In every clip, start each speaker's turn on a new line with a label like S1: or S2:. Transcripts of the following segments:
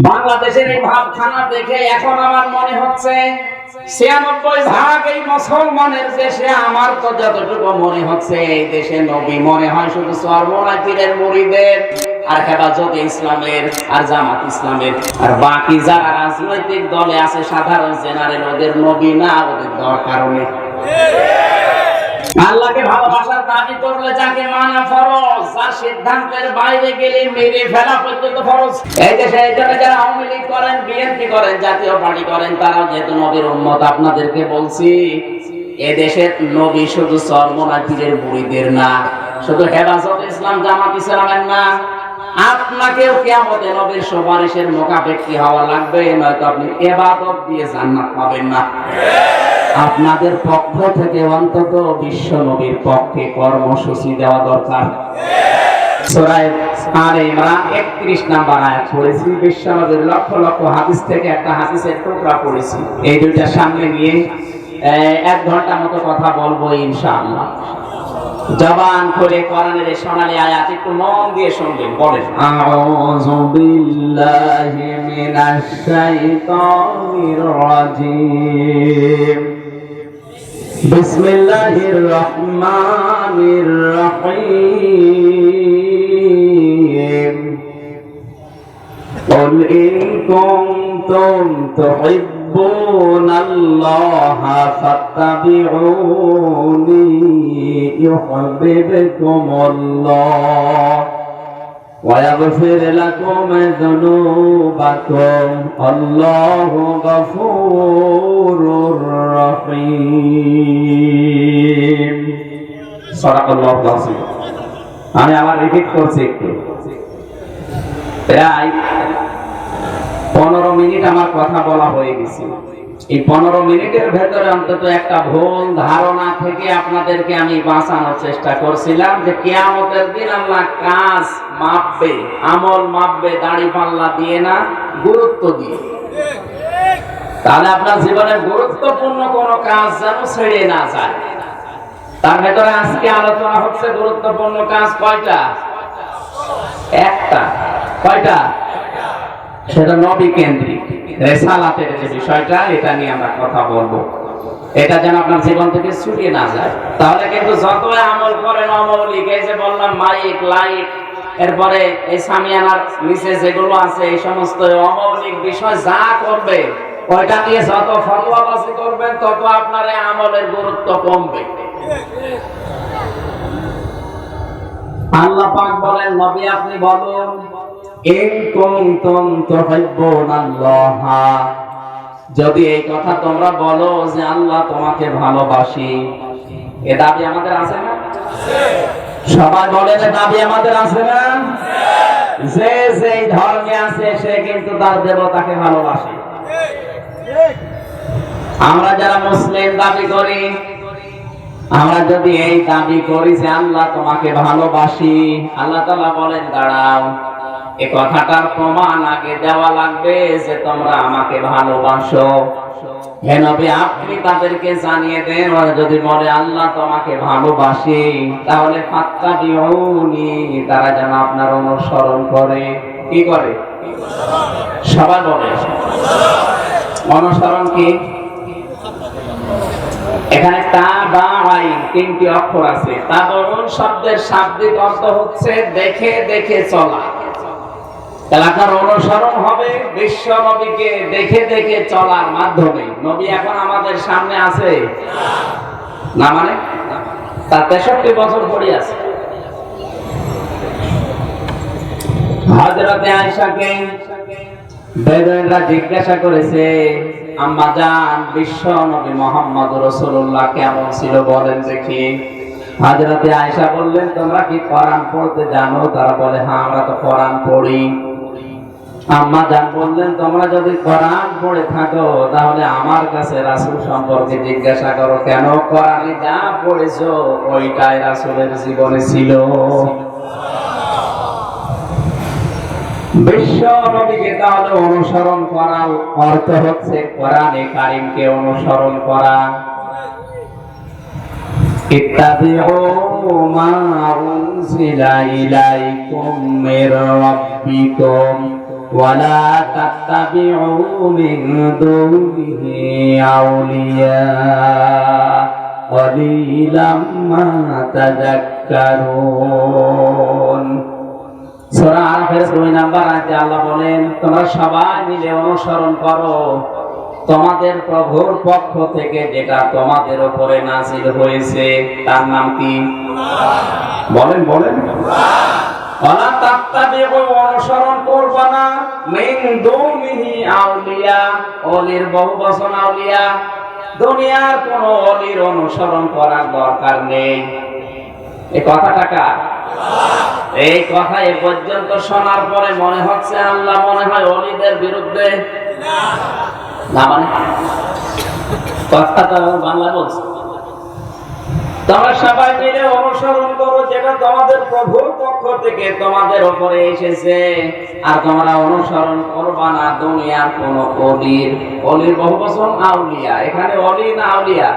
S1: বাংলাদেশের এই ভাবখানা দেখে এখন আমার মনে হচ্ছে ৯৬% এই মুসলমানের দেশে আমার তো যতটুকু মনে হচ্ছে এই দেশে নবী মনে হয় শুধু চরমোনাই পীরের মুরিদের আর হেফাজত ইসলামের আর জামাত ইসলামের, আর বাকি যারা রাজনৈতিক দলে আছে সাধারণ জেনারেল ওদের নবী না, ওদের দরকার নেই। আল্লাহকে ভালোবাসার দাবি করলে যাকে মানা ফরজ, যার সিদ্ধান্তের বাইরে গেলে মেরে ফেলা পর্যন্ত ফরজ। এই দেশে যারা আওয়ামী লীগ করেন, বিএনপি করেন, জাতীয় পার্টি করেন, তারাও যেহেতু নবীর উম্মত, আপনাদেরকে বলছি এদেশের নবী শুধু চরমোনাই পীরের মুরিদের না, শুধু হেফাজত ইসলাম জামাত ইসলামের না, আপনাকেও কিয়ামতে নবীর সুপারিশের মুখাপেক্ষী হওয়া লাগবে, নয়তো আপনি ইবাদত দিয়ে জান্নাত পাবেন না। আপনাদের পক্ষ থেকে অন্তত বিশ্ব নবীর পক্ষে কর্মসূচি দেওয়া দরকার। সূরা আলে ইমরান ৩১ নম্বর আয়াত পড়েছি, বিশ্ব নবীর লক্ষ লক্ষ হাদিস থেকে একটা হাদিসের টুকরা পড়েছি। এই দুইটা সামনে নিয়ে ১ ঘন্টা মতো কথা বলবো ইনশাআল্লাহ। জবান করে কোরআনের সোনালী আয়াত একটু মন দিয়ে শুনবেন। বলেন, আউযু বিল্লাহি মিনাশ শাইতানির রাজীম, বিসমিল্লাহির রহমানির রহিম, কুল ইন কুনতুম তুহিব্বুনাল্লাহা ফাত্তাবিউনি ইউহিব্বুকুমুল্লাহ ওয়া ইয়াগফির লাকুম যুনুবাকুম আল্লাহু গফুরুর রহিম। সাদাকাল্লাহু আযীম। আমি আবার রিপিট করছি একটু, প্রায় ১৫ মিনিট আমার কথা বলা হয়ে গেছে। এই ১৫ মিনিটের ভেতরে অন্তত একটা ভুল ধারণা থেকে আপনাদেরকে আমি বাঁচানোর চেষ্টা করছিলাম যে কিয়ামতের দিন আল্লাহ কাজ মাপবে, আমল মাপবে দাড়ি পাল্লা দিয়ে না, গুরুত্ব দিয়ে। তাহলে আপনার জীবনের গুরুত্বপূর্ণ কোন কাজ যেন ছেড়ে না যায়। তার ভেতরে আজকে আলোচনা হচ্ছে গুরুত্বপূর্ণ কাজ কয়টা? একটা। কয়টা? সেটা নবী কেন্দ্রিক রিসালাতের যে বিষয়টা, এটা নিয়ে আমরা কথা বলবো। এটা যেন আপনার জীবন থেকে ছুটিয়ে না যায়। তাহলে কিন্তু যতই আমল করেন অমৌলিক, এই যে বললাম মাইক লাইট, এরপরে এই সামিয়ানার নিচে যেগুলো আছে, এই সমস্ত অমৌলিক বিষয় যা করবে, ওইটা নিয়ে যত ফতোয়াবাজি করবেন তত আপনার এই আমলের গুরুত্ব কমবে। আল্লাহ পাক বলেন, নবী আপনি বলুন, ইন কুনতুম তুহিব্বুনাল্লাহা, যদি এই কথা তোমরা বলো যে আল্লাহ তোমাকে ভালোবাসি, এ দাবি আমাদের আছে না? সবাই বলেন, দাবি আমাদের আছে না? যে যেই ধর্মে আছে সে কিন্তু তার দেবতাকে ভালোবাসে। আমরা যারা মুসলিম দাবি করি, আমরা যদি এই দাবি করি যে আল্লাহ তোমাকে ভালোবাসি, আল্লাহ তাআলা বলেন দাঁড়াও, এ কথাটার প্রমাণ আগে দেওয়া লাগবে যে তোমরা আমাকে ভালোবাসো। হে নবী আপনি তাদেরকে জানিয়ে দেন, যদি বলে আল্লাহ তোমাকে ভালোবাসি, তাহলে ফাত্তাবিউনি, তারা যেন আপনার অনুসরণ করে। কি করে? সবাই বলে অনুসরণ কি? এখানে তাবাই ৩টি অক্ষর আছে। তাবাউন শব্দের শাব্দিক অর্থ হচ্ছে দেখে দেখে চলা। তাহলে আপনার অনুসরণ হবে বিশ্ব নবীকে দেখে দেখে চলার মাধ্যমে। নবী এখন আমাদের সামনে আছে না, মানে তার ৬৩ বছর পরে আছে। হযরতে আয়েশাকে বেদুইনরা জিজ্ঞাসা করেছে, আম্মা জান বিশ্ব নবী মুহাম্মদ রাসূলুল্লাহ কেমন ছিল বলেন দেখি। হযরতে আয়েশা বললেন, তোমরা কি কোরআন পড়তে জানো? তারা বলে, হ্যাঁ আমরা তো কোরআন পড়ি। আম্মা জান বললেন, তোমরা যদি কোরআন পড়ে থাকো তাহলে আমার কাছে রাসূল সম্পর্কে জিজ্ঞাসা করো, কেন কোরআনে যা পড়েছো ওইটাই রাসূলের জীবনে ছিল। বিশ্ব নবীকে তাহলে অনুসরণ করার অর্থ হচ্ছে কোরআনে কারীমকে অনুসরণ করা। ইত্তাবিউ মা উনজিলা ইলাইকুম মির রাব্বিকুম ওয়ালা তাত্তাবিউ মিন দুনিহি আউলিয়া কলিলাম মা তাযাক্কারুন। সূরা আরাফের 2 নম্বর আয়াতে আল্লাহ বলেন, তোমরা সবাই মিলে অনুসরণ করো তোমাদের প্রভুর পক্ষ থেকে যেটা তোমাদের উপরে নাযিল হয়েছে, তার নাম কি? বলেন বলেন। ওয়ালা তাত্তাবিউ, অনুসরণ করবা না, মিন দুনিহি আউলিয়া, ওলির বহুবচন আউলিয়া। দুনিয়ার কোন ওলির অনুসরণ করার দরকার নেই। এই কথাটা কার? এই কথা এ পর্যন্ত শোনার পরে মনে হচ্ছে আল্লাহ মনে হয় ওলিদের বিরুদ্ধে না, মানে কথাটা বাংলা বলছে। তোমরা সবাই মিলে অনুসরণ করো যেটা তোমাদের প্রভুর পক্ষ থেকে তোমাদের উপরে এসেছে, আর তোমরা অনুসরণ করবা না দুনিয়ার কোন ওলির। ওলির বহুবচন আউলিয়া, এখানে ওলি না আউলিয়া?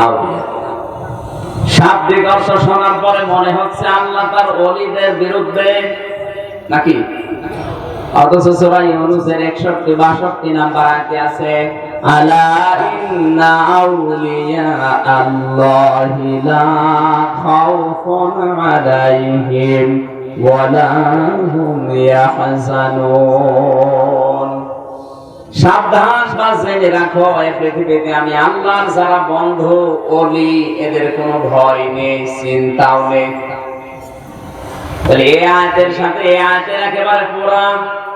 S1: আউলিয়া। শাব্দিক অর্থ শোনার পরে মনে হচ্ছে আল্লাহ তার ওলিদের বিরুদ্ধে নাকি? অথচ সূরা ইউনূসের 61-62 নাম্বার আয়াতে আছে, আলা ইন্না আউলিয়া আল্লাহি লা খাউফুন আলাইহিম ওয়া লা হুম ইয়াহজানুন। সাবধান বা জেনে রাখো, এই পৃথিবীতে আমি আল্লাহর যারা বন্ধু ওলি, এদের কোনো ভয় নেই, চিন্তাও নেই। তাহলে এই আয়াতের সাথে এই আয়াতের একেবারে পুরো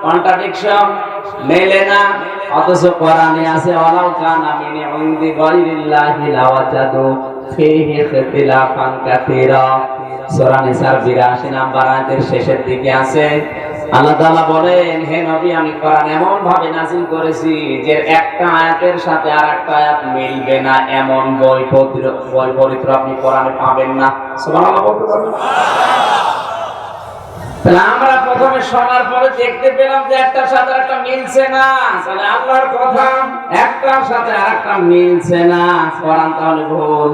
S1: কন্ট্রাডিকশন, মেলে না। অথচ কোরআনে আছে, ওয়ালাউ কানা মিন ইনদি গায়রিল্লাহি লাওয়াজাদু ফীহি ইখতিলাফান কাসীরা। সূরা নিসার 82 নাম্বার আয়াতের শেষের দিকে আছে, আল্লাহ তাআলা বলেন, হে নবী, আমি কোরআন এমন ভাবে নাযিল করেছি যে একটা আয়াতের সাথে আরেকটা আয়াত মিলবে না, এমন বৈপরীত্য আপনি কোরআনে পাবেন না। সুবহানাল্লাহ বলতে পারবেন? তাহলে আমরা প্রথমে শোনার পরে দেখতে পেলাম যে একটার সাথে আরেকটা মিলছে না। তাহলে আল্লাহর কথা একটার সাথে আরেকটা মিলছে না, কোরআন তাহলে ভুল।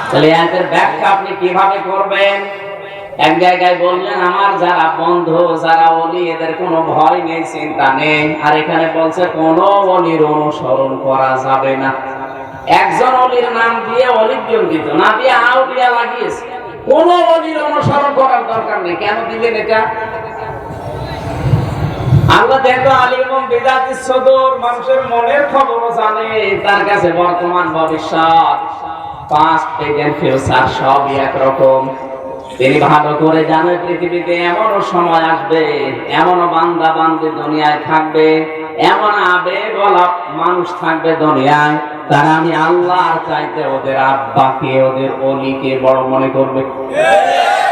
S1: তাহলে আয়াতের ব্যাখ্যা আপনি কিভাবে করবেন? এক জায়গায় বললেন আমার যারা বন্ধু, যারা ওলি, এদের কোনো ভয় নেই, চিন্তা নেই। আর এখানে বলছে কোন ওলির অনুসরণ করা যাবে না। একজন ওলির নাম দিয়ে অলিজন দিত না, দিয়ে আউলিয়া লাগিয়েছে। কোন ওলির অনুসরণ করার দরকার নেই। কেন দিলেন এটা? আল্লাহ দেখো আলিমুন বিযাতিস সুদূর, মানুষের মনের খবরও জানে, তার কাছে বর্তমান ভবিষ্যৎ, পাস্ট প্রেজেন্ট ফিউচার সবই একরকম। তিনি ভালো করে জানেন পৃথিবীতে এমনও সময় আসবে, এমনও বান্দা বান্দি দুনিয়ায় থাকবে, এমন আবেগওয়ালা মানুষ থাকবে দুনিয়ায়, তারা আমি আল্লাহর চাইতে ওদের আব্বাকে, ওদের অলিকে বড় মনে করবে।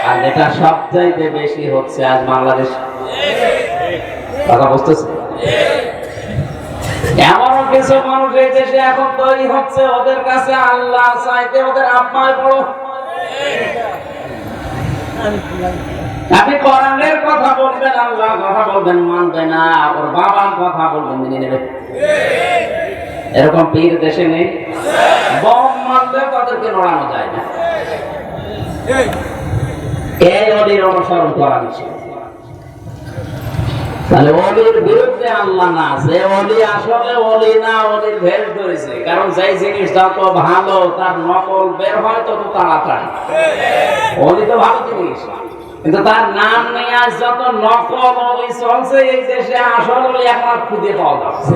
S1: আর যেটা সবচাইতে বেশি হচ্ছে আজ বাংলাদেশ, কথা বুঝতেছে? এমনও কিছু মানুষ এই দেশে এখন তৈরি হচ্ছে, ওদের কাছে আল্লাহ চাইতে ওদের আব্বাই বড়। আপনি কোরআনের কথা বলবেন, আল্লাহর কথা বলবেন, মানবে না। ওর বাবার কথা বলবেন, মেনে নেবে। এরকম পীর দেশে নেই? বম মানলে তাদেরকে নড়ানো যায় না। এই ওলির অনুসরণ করা নিষেধ। তাহলে ওলির বিরুদ্ধে আল্লাহ না, যে ওলি আসলে ওলি না, ওলির ভেষ ধরেছে। কারণ যেই জিনিস যত ভালো তার নকল বের হয় তত তাড়াতাড়ি। ওলি তো ভালো জিনিস, কিন্তু তার নাম নেই। আজ যত নকল ওলি চলছে এই দেশে, আসল ওলি এখন খুঁজে পাওয়া যাচ্ছে।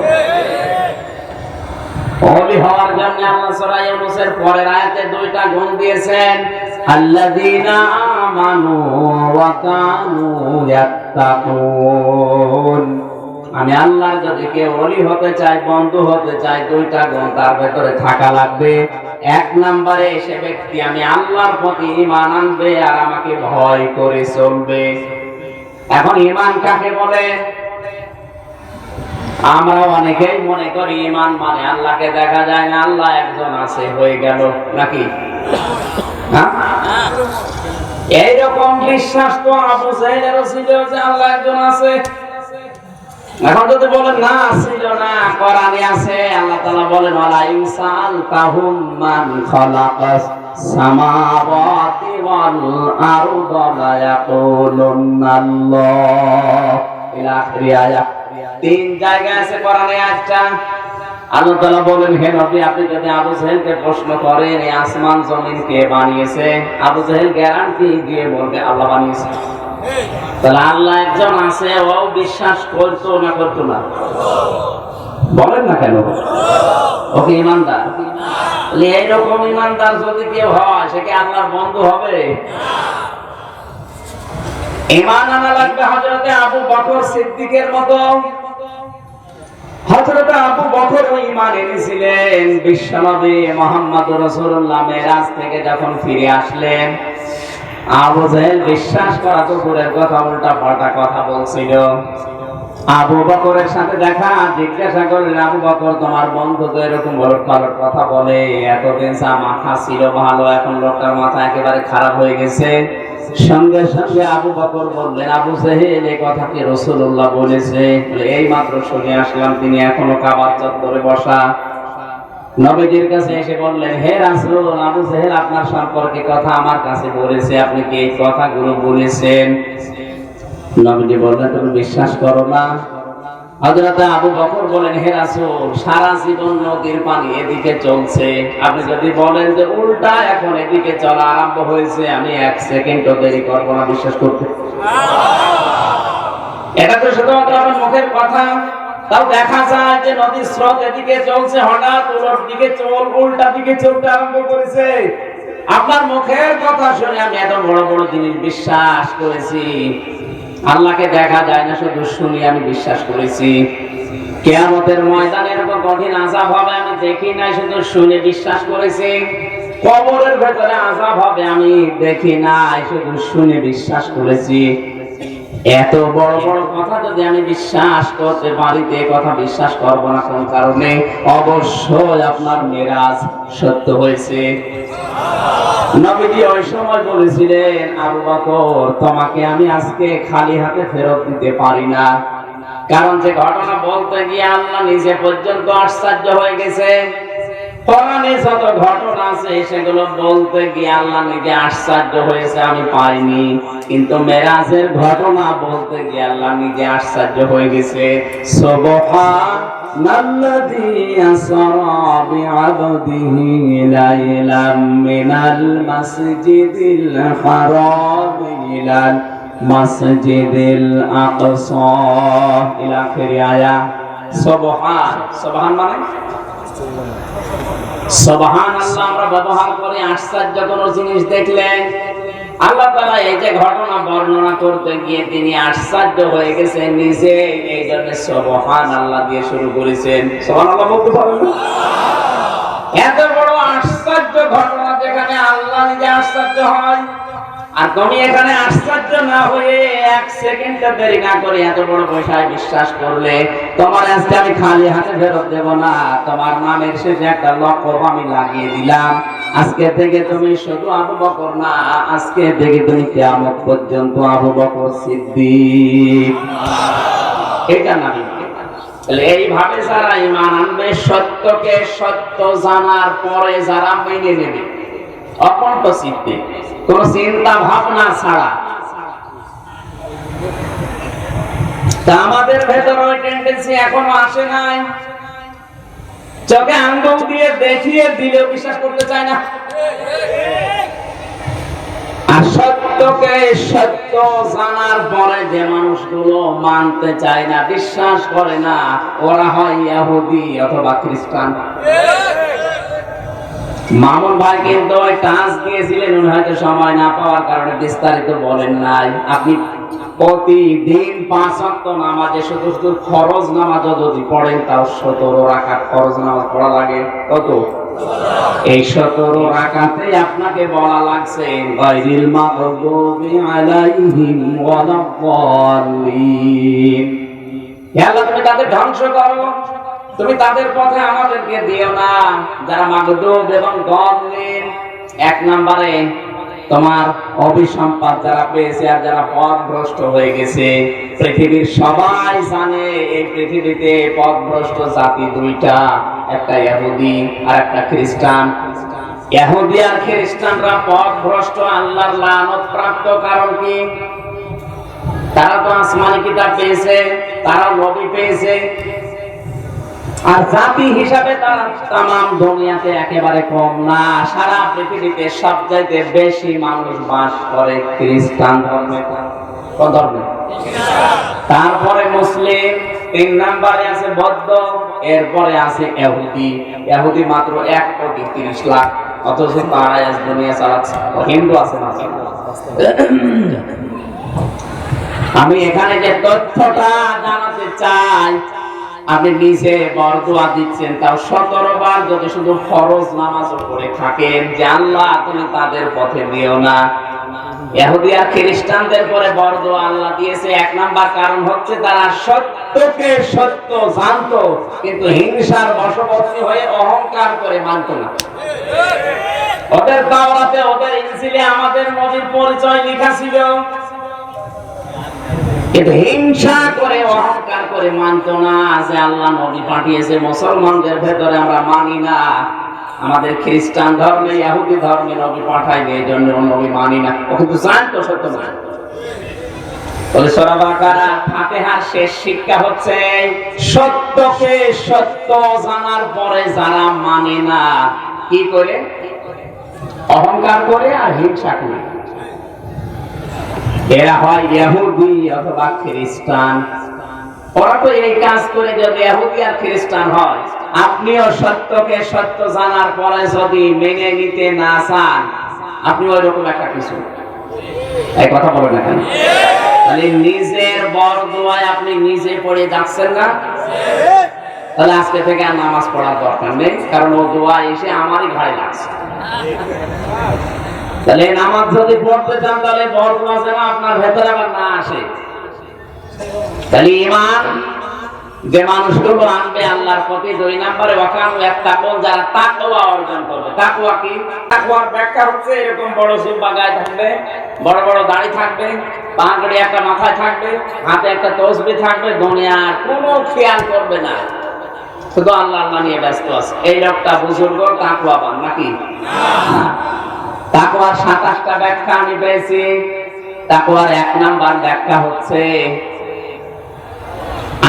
S1: ওলি হওয়ার জন্য আল্লাহ সূরা ইউনূসের পরের আয়াতে 2টা গুণ দিয়েছেন, আল্লাযীনা আমানু ওয়া কানু ইয়াত্তাকুন। আমি আল্লাহর যদি কেউ ওলি হতে চাই, বন্ধু হতে চাই, 2টা গুণ তার ভেতরে থাকা লাগবে। 1 নম্বরে সে ব্যক্তি আমি আল্লাহর প্রতি ঈমান আনবে আর আমাকে ভয় করে চলবে। এখন ঈমান কাকে বলে? আমরা অনেকেই মনে করি ঈমান মানে আল্লাহকে দেখা যায় না, আল্লাহ একজন আছে, হয়ে গেল নাকি? এইরকম বিশ্বাস তো আবু জাহেলেরও ছিল যে আল্লাহ একজন আছে। এখন যদি বলেন না ছিল না, কোরআনে আছে, আল্লাহ তাআলা বলেন ওয়ালা ইনসান তাহুম মান খালাকাস সামাওয়াতি ওয়াল আরদা লা ইয়াকুলুনাল্লাহ। ইলা আখিরি আয়াত। তিন জায়গায় আছে কোরআনে আয়াতটা। আল্লাহ তাআলা বলেন, হে নবী, আপনি যদি আবু জাহেলকে প্রশ্ন করেন এই আসমান জমিন কে বানিয়েছে, আবু জাহেল গ্যারান্টি দিয়ে বলবে আল্লাহ বানিয়েছে। তাহলে আল্লাহ একজন আছে, ও বিশ্বাস করতো না করতো না? বলেন না কেন? ওকে ইমানদার। এইরকম ইমানদার যদি কেউ হয়, সে কি আল্লাহর বন্ধু হবে? ঈমান আনা লাগবে হযরতে আবু বকর সিদ্দিকের মতো। হযরতে আবু বকর ঈমান এনেছিলেন। বিশ্বনবী মুহাম্মদুর রাসূলুল্লাহ মেরাজ থেকে যখন ফিরে আসলেন, আবু জাহেল বিশ্বাস করা তো দূরের কথা, উল্টা পাল্টা কথা বলছিল। আবু বকরের সাথে দেখা, জিজ্ঞাসা করলেন, আবু বকর, তোমার বন্ধু তো এরকম বড় ভালো কথা বলে, এতদিন যা মাথা ছিল ভালো, এখন লোকটার মাথা একেবারে খারাপ হয়ে গেছে। সঙ্গে সঙ্গে আবু বকর বললেন, আবু জাহেল এই কথা কি রাসূলুল্লাহ বলেছে? এই মাত্র শুনে আসলাম তিনি এখনো কাবার চত্বরে বসা। নবীজির কাছে এসে বললেন, হে রাসূল, আবু জাহেল আপনার সম্পর্কে কথা আমার কাছে বলেছে, আপনি কি এই কথাগুলো বলেছেন? নবীজি বললেন, তুমি বিশ্বাস করো না? হযরত আবু বকর বলেন, হে রাসূল, সারা জীবন নদীর পানি এদিকে চলছে, আপনি যদি বলেন যে উল্টা এখন এদিকে চলা আরম্ভ হয়েছে, আমি এক সেকেন্ডও দেরি করব না বিশ্বাস করতে। এটা তো শুধুমাত্র আমার মুখের কথা। তাও দেখা যায় যে নদীর স্রোত এদিকে চলছে, হঠাৎ উল্টো দিকে উল্টা দিকে চলতে আরম্ভ করেছে। আপনার মুখের কথা শুনে আমি এত বড় বড় জিনিস বিশ্বাস করেছি। আল্লাহকে দেখা যায় না, শুধু শুনি আমি বিশ্বাস করেছি। কিয়ামতের ময়দানে এরকম কঠিন আযাব হবে আমি দেখি নাই, শুধু শুনে বিশ্বাস করেছি। কবরের ভেতরে আযাব হবে আমি দেখি নাই, শুধু শুনে বিশ্বাস করেছি। এত বড় বড় কথা যদি আমি বিশ্বাস করতে পারি, এ কথা বিশ্বাস করব না কোন কারণে? অবশ্যই আপনার মেরাজ সত্য হয়েছে। নবীজি ওই সময় বলেছিলেন, আবু বকর, তোমাকে আমি আজকে খালি হাতে ফেরত দিতে পারি না। কারণ যে ঘটনা বলতে গিয়ে আল্লাহ নিজে পর্যন্ত আশ্চর্য হয়ে গেছে। কোরআনে যত ঘটনা আছে সেগুলো বলতে গিয়ে আল্লাহ নিজে আশ্চর্য হয়েছে, আমি পারিনি। কিন্তু মেরাজের ঘটনা বলতে গিয়ে আল্লাহ নিজে আশ্চর্য হয়ে গেছে। সুবহানাল্লাযী আসরা বিআবদিহি লাইলাম মিনাল মাসজিদিল হারাম ইলাল মাসজিদিল আকসা ইলা আখিরি আয়াত। সুবহান মানে সুবহানাল্লাহ আমরা ব্যবহার করি আশ্চর্য কোন জিনিস দেখলে। আল্লাহ তাআলা এই যে ঘটনা বর্ণনা করতে গিয়ে তিনি আশ্চর্য হয়ে গেছেন নিজে, এই জন্য সুবহানাল্লাহ দিয়ে শুরু করেছেন। সুবহানাল্লাহ বলতে পারেন না? এত বড় আশ্চর্য ঘটনা যেখানে আল্লাহ নিজে আশ্চর্য হয়, আর তুমি এখানে আশ্চর্য না হয়ে এক সেকেন্ড দেরি না করে এত বড় বিষয় বিশ্বাস করলে, তোমার আজকে আমি খালি হাতে ফেরত দেব না। তোমার নামের শেষে একটা লকব আমি লাগিয়ে দিলাম। আজকে থেকে তুমি শুধু আবু বকর না, আজকে থেকে তুমি কিয়ামত পর্যন্ত আবু বকর সিদ্দিক। এটা নাম। এইভাবে যারা ঈমান আনবে, সত্যকে সত্য জানার পরে যারা মেনে নেবে অকণ্ঠ চিত্তে, কোন চিন্তা ভাবনা ছাড়া। তা আমাদের ভেতর ওই টেন্ডেন্সি এখনো আসে নাই। চোখে আঙ্গুল দিয়ে দেখিয়ে দিলেও বিশ্বাস করতে চায় না। আর সত্যকে সত্য জানার পরে যে মানুষগুলো মানতে চায় না, বিশ্বাস করে না, ওরা হয় ইহুদি অথবা খ্রিস্টান। মামুন ভাই কিন্তু ওই টাচ দিয়েছিলেন, উনি হয়তো সময় না পাওয়ার কারণে বিস্তারিত বলেন নাই। আপনি প্রতিদিন 5 ওয়াক্ত নামাজে শুধু শুধু ফরজ নামাজও যদি পড়েন, তাও 17 রাকাত ফরজ নামাজ পড়া লাগে। কত? এই 17 রাকাতে আপনাকে বলা লাগছে গায়রিল মাগদুবি আলাইহিম ওয়ালাদ-দাল্লিন। হে আল্লাহ, তুমি তাদের ধ্বংস করো, তুমি তাদের পথে আমাদেরকে দিও না যারা মাগদুব এবং দাল্লিন। এক নম্বরে তোমার অভিসম্পাদ যারা পেয়েছে আর যারা পথভ্রষ্ট হয়ে গেছে। পৃথিবীর সবাই জানে এই পৃথিবীতে পথভ্রষ্ট জাতি দুইটা, একটা ইহুদি আর একটা খ্রিস্টান। ইহুদি আর খ্রিস্টানরা পথভ্রষ্ট, আল্লাহর লানত প্রাপ্ত। কারণ কি? তারা তো আসমানি কিতাব পেয়েছে, তারা নবী পেয়েছে, আর জাতি হিসাবে তারা তামাম দুনিয়াতে একেবারে কম না। সারা পৃথিবীতে সবচাইতে বেশি মানুষ বাস করে খ্রিস্টান ধর্মে। কোন ধর্মে? তারপরে মুসলিম, 3 নম্বরে আছে বৌদ্ধ, এরপরে আছে ইহুদি। ইহুদি মাত্র 1,30,00,000, অথচ তারা আজ দুনিয়া চালাচ্ছে। হিন্দু আছে না? আমি এখানে যে তথ্যটা জানাতে চাই, আপনি নিজে বরদোয়া দিচ্ছেন, তাও 17 বার যদি শুধু ফরজ নামাজ পড়ে থাকেন যে আল্লাহ তুমি তাদের পথে দিও না। ইহুদি আর খ্রিস্টানদের পরে বরদোয়া আল্লাহ দিয়েছে। 1 নাম্বার কারণ হচ্ছে তারা সত্যকে সত্য জানতো, কিন্তু হিংসার বশবর্তী হয়ে অহংকার করে মানত না। ওদের তাওরাতে, ওদের ইনজিলে আমাদের নবীর পরিচয় লেখা ছিল, কিন্তু হিংসা করে অহংকার করে মানত না যে আল্লাহ নবী পাঠিয়েছে। মুসলমানদের ভেতরে আমরা মানি না, আমাদের খ্রিস্টান ধর্মে, ইহুদি ধর্মে নবী পাঠায়নি, এই জন্য নবী মানি না। ও কিন্তু জানতো সত্য না। বলে সূরা বাকারা ফাতিহার শেষ শিক্ষা হচ্ছে সত্যকে সত্য জানার পরে যারা মানে না, কি করে? অহংকার করে আর হিংসা করে। এরা হয় ইহুদি অথবা খ্রিস্টান। ওরা তো এই কাজ করে। যদি ইহুদি আর খ্রিস্টান হয়, আপনিও সত্যকে সত্য জানার পরে যদি মেনে নিতে না চান, আপনি ওই রকম একটা কিছু। এই কথা বলেন না কেন? তাহলে নিজের বরদোয়ায় আপনি নিজে পড়ে যাচ্ছেন না? তাহলে আজকে থেকে আর নামাজ পড়ার দরকার নেই, কারণ ও দোয়া এসে আমারই ঘাড়ে লাগছে। তাহলে নামাজ যদি পড়তে চান, তাহলে বরদোয়া যেন আপনার ভেতরে আবার না আসে। তাহলে ঈমান যে মানুষগুলো আনবে আল্লাহর প্রতি, 2 নম্বরে ওয়াকানু ইয়াত্তাকুন, যারা তাকওয়া অর্জন করবে। তাকওয়া কি? তাকওয়ার ব্যাখ্যা হচ্ছে এরকম বড় জিহ্বা গায়ে থাকবে, বড় বড় দাড়ি থাকবে, পাগড়ি একটা মাথায় থাকবে, হাতে একটা তসবিহ থাকবে, দুনিয়ার কোনো খেয়াল করবে না, শুধু আল্লাহ আল্লাহ নিয়ে ব্যস্ত আছে। এই লোকটা বুজুর্গ তাকওয়াবান নাকি? তাকওয়ার 27টা ব্যাখ্যা আমি পেয়েছি। তাকওয়ার 1 নাম্বার ব্যাখ্যা হচ্ছে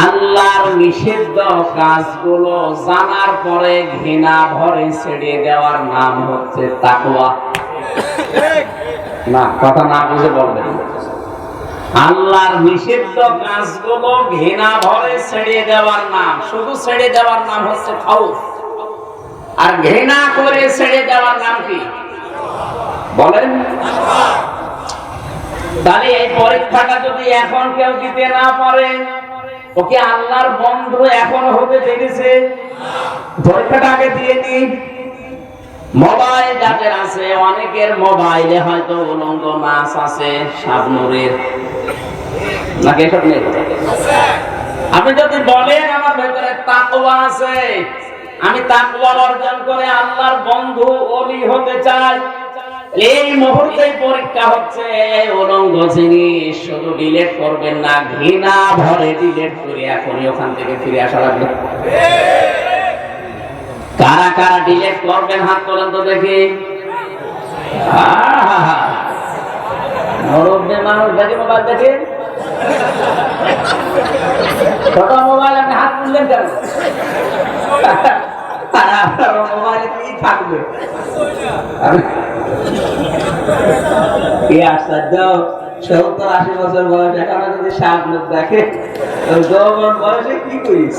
S1: আল্লাহর নিষিদ্ধ কাজগুলো জানার পরে ঘৃণা ভরে ছেড়ে দেওয়ার নাম হচ্ছে তাকওয়া। না, কথা না বুঝে বলবেন। আল্লাহর নিষিদ্ধ কাজগুলো ঘৃণা ভরে ছেড়ে দেওয়ার নাম, শুধু ছেড়ে দেওয়ার নাম হচ্ছে খাউফ। আর ঘৃণা করে ছেড়ে দেওয়ার নাম কি বলেন? তাহলে এই পরীক্ষাটা যদি এখন কেউ দিতে না পারে, ওকে আল্লাহর বন্ধু এখনো হতে পেরেছে? পরীক্ষাটা আগে দিয়ে নি। মোবাইল যাদের আছে, অনেকের মোবাইলে হয়তো উলঙ্গ নাচ আছে, শাবনূরের নাকি এসব নেই? আপনি যদি বলেন আমার ভেতরে তাকওয়া আছে, আমি তাকওয়া অর্জন করে আল্লাহর বন্ধু ওলি হতে চাই, এই মুহূর্তে পরীক্ষা হচ্ছে উলঙ্গ জিনিস শুধু ডিলিট করবেন না, ঘৃণা ভরে ডিলিট করে এখনই ওখান থেকে ফিরে আসা লাগবে। কারা কারা ডিলিট করবেন হাত তোলেন তো দেখি। মানুষ দেখে মোবাইল দেখে, ছোট মোবাইল, আপনি হাত তুললেন কেন? আর আপনার মোবাইলে কি থাকবে? কি আশ্চর্য, 70-80 বছর বয়স এখন যদি শাবনূর দেখে, যৌবন বয়সে কি করিস?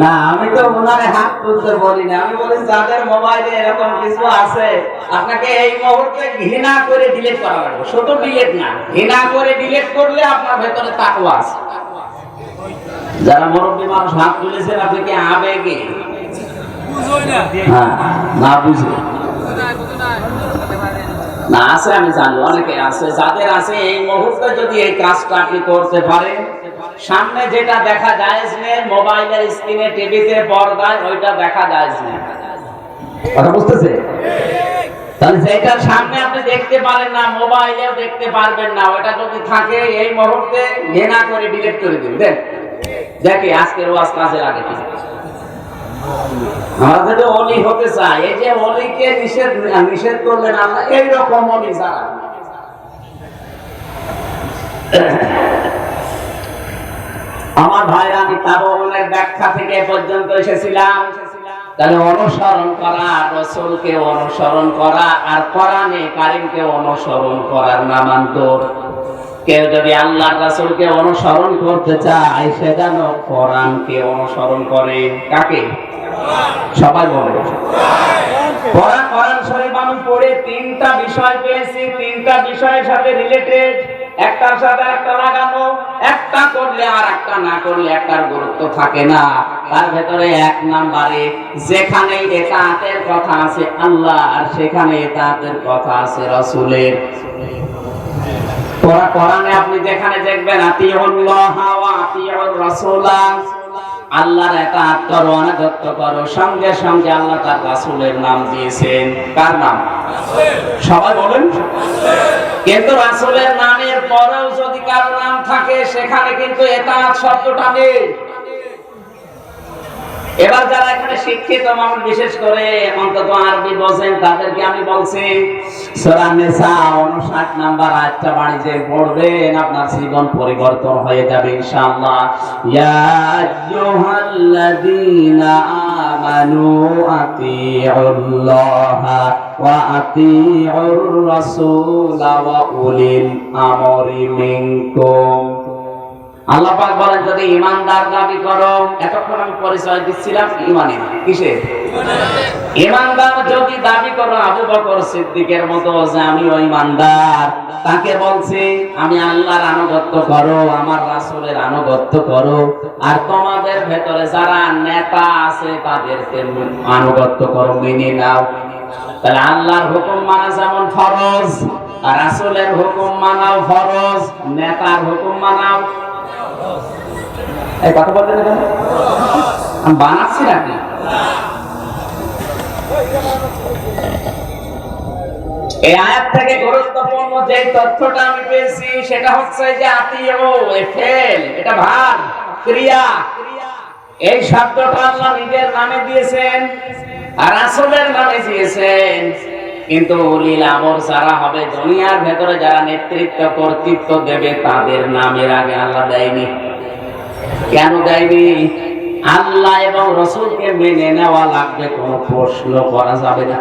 S1: না, আমি তো ওনারে হাত তুলতে বলি না, আমি বলি যাদের মোবাইলে এরকম কিছু আছে, আপনাকে এই মুহূর্তে ঘৃণা করে ডিলিট করা লাগবে। শুধু ডিলিট না, ঘৃণা করে ডিলিট করলে আপনার ভেতরে তাকওয়া আছে। যারা মুরব্বী মানুষ হাত তুলেছেন, আপনি কি আবেগে না বুঝে না আছে? আমি জানি অনেকে আছে, যাদের আছে এই মুহূর্তে যদি এই কাজটা আপনি করতে পারেন, সামনে যেটা দেখা যায় না, মোবাইলের স্ক্রিনে, টিভিতে, পর্দায়, ওইটা দেখা যায় না। কথা বুঝতেছে? তাহলে যেটা সামনে আপনি দেখতে পারেন না, মোবাইলেও দেখতে পারবেন না, ওটা যদি থাকে এই মুহূর্তে ঘৃণা করে ডিলিট করে দিন। দেখি আজকের ওয়াজ কাজে লাগে কি। আমরা যদি অলি হতে চাই, এই যে অলিকে নিষেধ করলেন আল্লাহ, এইরকম অলি যারা আমার ভাইরা, আমি তাবনের ব্যাখ্যা থেকে পর্যন্ত এসেছিলাম। তাহলে অনুসরণ করা, রাসূলকে অনুসরণ করা আর কোরআনে কারীমকে অনুসরণ করার নামান্তর। কেউ যদি আল্লাহর রাসূলকে অনুসরণ করতে চায়, সে যেন কোরআনকে অনুসরণ করে। কাকে? সবাই বলে কোরআন। কোরআন শরীফ আমি পড়ে তিনটা বিষয় পেয়েছি, তিনটা বিষয়ের সাথে রিলেটেড। একটার সাথে একটা লাগানো, একটা করলে আর একটা না করলে একটার গুরুত্ব থাকে না। তার ভেতরে এক নম্বরে যেখানে ইতাআতের কথা আছে আল্লাহ, আর সেখানে ইতাআতের কথা আছে রাসূলের। কোরআনে আপনি যেখানে দেখবেন আতিউল্লাহ ওয়া আতিউর রাসূলা, আল্লাহর ইতাআত করো, আনুগত্য করো, সঙ্গে সঙ্গে আল্লাহ তার রাসূলের নাম দিয়েছেন। কার নাম? সবাই বলেন। কিন্তু রাসূলের নামের পরেও যদি কারো নাম থাকে, সেখানে কিন্তু ইতাআত শব্দটা নেই। এবার যারা এখানে শিক্ষিত মানুষ, বিশেষ করে অন্তত আরবি বোঝেন, তাদেরকে আমি বলছি সূরা নিসা 59 নাম্বার আয়াতটা বাড়িতে পড়বেন, আপনার জীবন পরিবর্তন হয়ে যাবে ইনশাআল্লাহ। ইয়া আইয়ুহাল্লাযীনা আমানু আতিউল্লাহা ওয়া আতিউর রাসূলা ওয়া উলিল আমরি মিনকুম। আল্লাহ পাক বলেন, যদি ঈমানদার দাবি করো, এতক্ষণ আমি পরিচয় দিচ্ছিলাম ঈমানের, কিসের? ঈমানদার যদি দাবি করো আবু বকর সিদ্দিকের মতো যে আমিও ঈমানদার, তাকে বলছি আমি আল্লাহর আনুগত্য করো, আমার রাসূলের আনুগত্য করো, আর তোমাদের ভেতরে যারা নেতা আছে তাদেরকে আনুগত্য করো, মেনে নাও। তাহলে আল্লাহর হুকুম মানা যেমন ফরজ, আর রাসূলের হুকুম মানাও ফরজ, নেতার হুকুম মানাও। এই কথা বলতে দেবেন? আমি বানাচ্ছি নাকি? এই আয়াত থেকে গুরুত্বপূর্ণ যে তথ্যটা আমি পেয়েছি সেটা হচ্ছে যে আতিউ, ফেল, এটা ভাব, ক্রিয়া। এই শব্দটা আল্লাহ নিজের নামে দিয়েছেন আর রাসূলের নামে দিয়েছেন। কিন্তু উলিল আমর যারা হবে, দুনিয়ার ভেতরে যারা নেতৃত্ব কর্তৃত্ব দেবে, তাদের নামের আগে আল্লাহ দেয়নি। কেন দেয়নি? আল্লাহ এবং রাসূলকে মেনে নেওয়া লাগবে, কোনো প্রশ্ন করা যাবে না।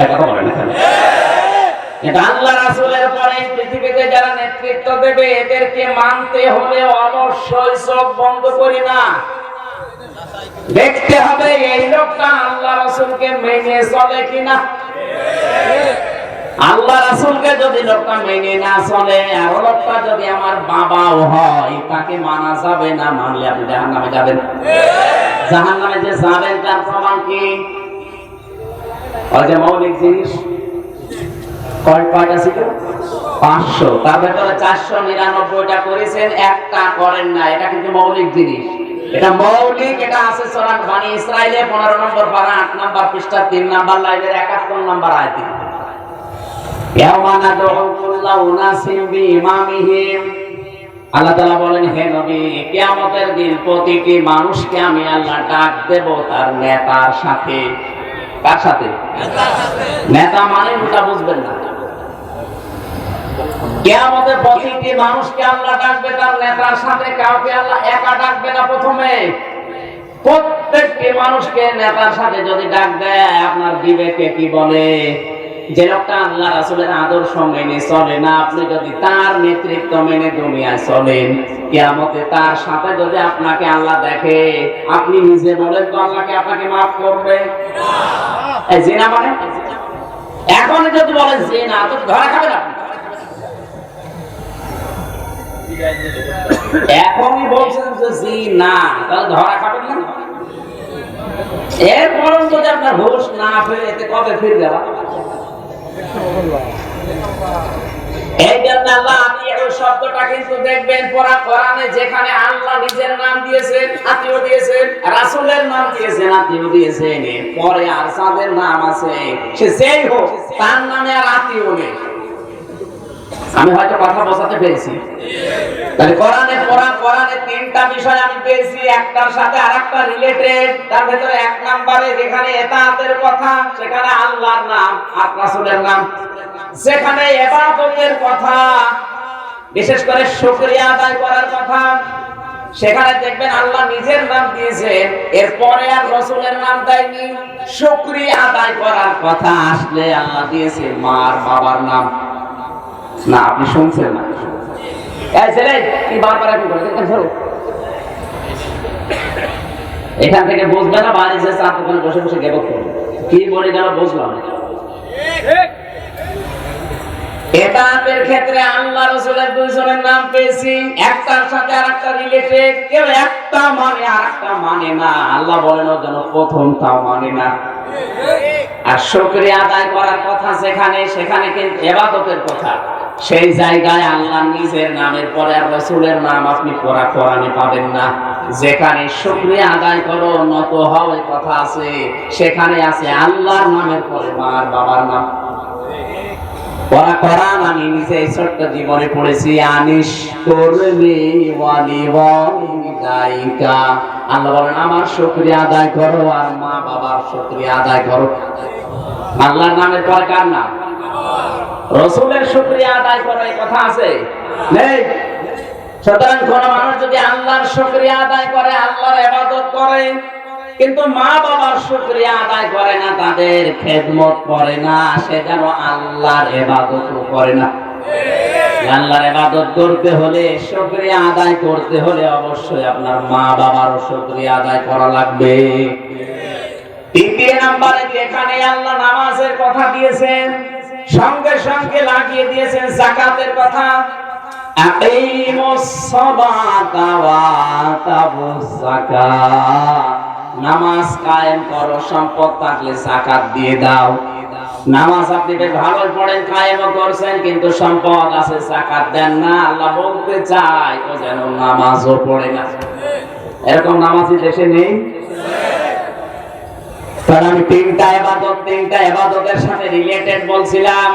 S1: এটা বলেন না কেন? এটা আল্লাহ রাসূলের পরে পৃথিবীতে যারা নেতৃত্ব দেবে, এদেরকে মানতে হলে অবশ্যই চোখ বন্ধ করি না, দেখতে হবে এই লোকটা আল্লাহ রাসূলকে মেনে চলে কিনা। আল্লাহ রাসূলকে যদি লোকটা মেনে না চলে, আর লোকটা যদি আমার বাবাও হয়, তাকে মানা যাবে না। মানলে আপনি জাহান্নামে যাবেন। জাহান্নামে যে যাবেন তার প্রমাণ কি? ওই যে মৌলিক জিনিস কয়টা ছিল? 500, তার ভেতরে 499টা করেছেন, একটা করেন না। এটা কিন্তু মৌলিক জিনিস, এটা মৌলিক। এটা আছে সূরা বনী ইসরাঈলে 15 নম্বর পারা 8 নম্বর পৃষ্ঠা 3 নম্বর লাইনের 71 নম্বর আয়াতে। ইয়াওমা নাদউ কুল্লা উনাসিন বিইমামিহিম, আল্লাহ তাআলা বলেন, হে নবী, কিয়ামতের দিন প্রতিটি মানুষকে আমি আল্লাহ ডাক দেব তার নেতার সাথে। কার সাথে? নেতার সাথে। নেতা মানে ওটা বুঝবেন না। কিয়ামতে প্রতিটি মানুষকে আল্লাহ ডাকবে তার নেতার সাথে, কাউকে আল্লাহ একা ডাকবে না। প্রথমে প্রত্যেকটি মানুষকে নেতার সাথে যদি ডাক দেয়, আপনার বিবেকে কি বলে? যে লোকটা আল্লাহ রাসূলের আদর্শ মেনে চলে না, আপনি যদি তার নেতৃত্ব মেনে দুনিয়ায় চলেন, কিয়ামতে তার সাথে যদি আপনাকে আল্লাহ দেখে, আপনি নিজে বলেন তো আল্লাহকে আপনাকে মাফ করবে? এই জিনা মানে এখন যদি বলেন জিনা, তো ধরা খাবেন আপনি। এখনই বলছেন যে জিনা, তাহলে ধরা খাবেন না। এরপর যদি আপনার হুঁশ না ফেরে, এতে কবে ফিরবে? এই জন্য আল্লাহ আতিউ শব্দটা কিন্তু দেখবেন পুরা কোরআনে, যেখানে আল্লাহ নিজের নাম দিয়েছেন আতিউ দিয়েছেন, রাসূলের নাম দিয়েছেন আতিউ দিয়েছেন, পরে আর যাদের নাম আছে সে যেই হোক, তার নামে আর আতিউ নেই। আমি হয়তো কথা বোঝাতে পেরেছি। তাহলে কোরআনে তিনটা বিষয় আমি পেয়েছি, একটার সাথে আরেকটা রিলেটেড। তার ভেতরে এক নম্বরে যেখানে ইতাআতের কথা, সেখানে আল্লাহর নাম আর রাসূলের নাম। যেখানে ইবাদতের কথা, বিশেষ করে শুকরিয়া আদায় করার কথা, সেখানে দেখবেন আল্লাহ নিজের নাম দিয়েছেন, এরপরে আর রাসূলের নাম দেয়নি। শুকরিয়া আদায় করার কথা আসলে আল্লাহ দিয়েছেন মার বাবার নাম। না, আপনি শুনছেন না? এই ছেলে কি বারবার আপনি বলেন এখান থেকে বুঝবে না, বাইরে যে চার দোকানে বসে বসে গেবক করবে, কি বলে গেল বুঝলাম না। এটার ক্ষেত্রে আল্লাহ রাসূলের দুইজনের নাম পেয়েছি, একটার সাথে আরেকটা রিলেটেড, কেউ একটা মানে আরেকটা মানে না। আল্লাহ বলেন ওর জন্য প্রথমটাও মানে না। আর শুকরিয়া আদায় করার কথা যেখানে, সেখানে কিন্তু ইবাদতের কথা। সেই জায়গায় আল্লাহ নিজের নামের পরে আর রাসূলের নাম আপনি কোরআনে পাবেন না। যেখানে শুকরিয়া আদায় করো, নত হও এই কথা আছে, সেখানে আছে আল্লাহর নামের পরে মার বাবার নাম। কোরআন আমি নিজে ছোট্ট জীবনে পড়েছি, আনিশ করলি ওয়ালিদাইকা। আল্লাহ বলেন আমার শুকরিয়া আদায় করো আর মা বাবার শুকরিয়া আদায় করো। আল্লাহর নামের পরে কার নাম? রাসূলের শুকরিয়া আদায় করো, এই কথা আছে নেই? সুতরাং কোন মানুষ যদি আল্লাহর শুকরিয়া আদায় করে, আল্লাহর ইবাদত করে, কিন্তু মা বাবার শুকরিয়া আদায় করে না, তাদের খেদমত করে না, সে যেন আল্লাহর ইবাদত করে না। আল্লাহর ইবাদত করতে হলে, শুকরিয়া আদায় করতে হলে অবশ্যই আপনার মা বাবারও শুকরিয়া আদায় করা লাগবে। তৃতীয় নম্বরে যেখানে আল্লাহ নামাজের কথা দিয়েছেন, সঙ্গে সঙ্গে লাগিয়ে দিয়েছেন যাকাতের কথা। আকিমুস সালাতা ওয়া আতুজ যাকাত, নামাজ কায়েম করো, সম্পদ থাকলে যাকাত দিয়ে দাও। নামাজ আপনি বেশ ভালো পড়েন, কায়েমও করছেন, কিন্তু সম্পদ আছে যাকাত দেন না। আল্লাহ বলতে চায় ও যেন নামাজও পড়ে না। এরকম নামাজি দেশে নেই। আমি তিনটা ইবাদতের সাথে রিলেটেড বলছিলাম,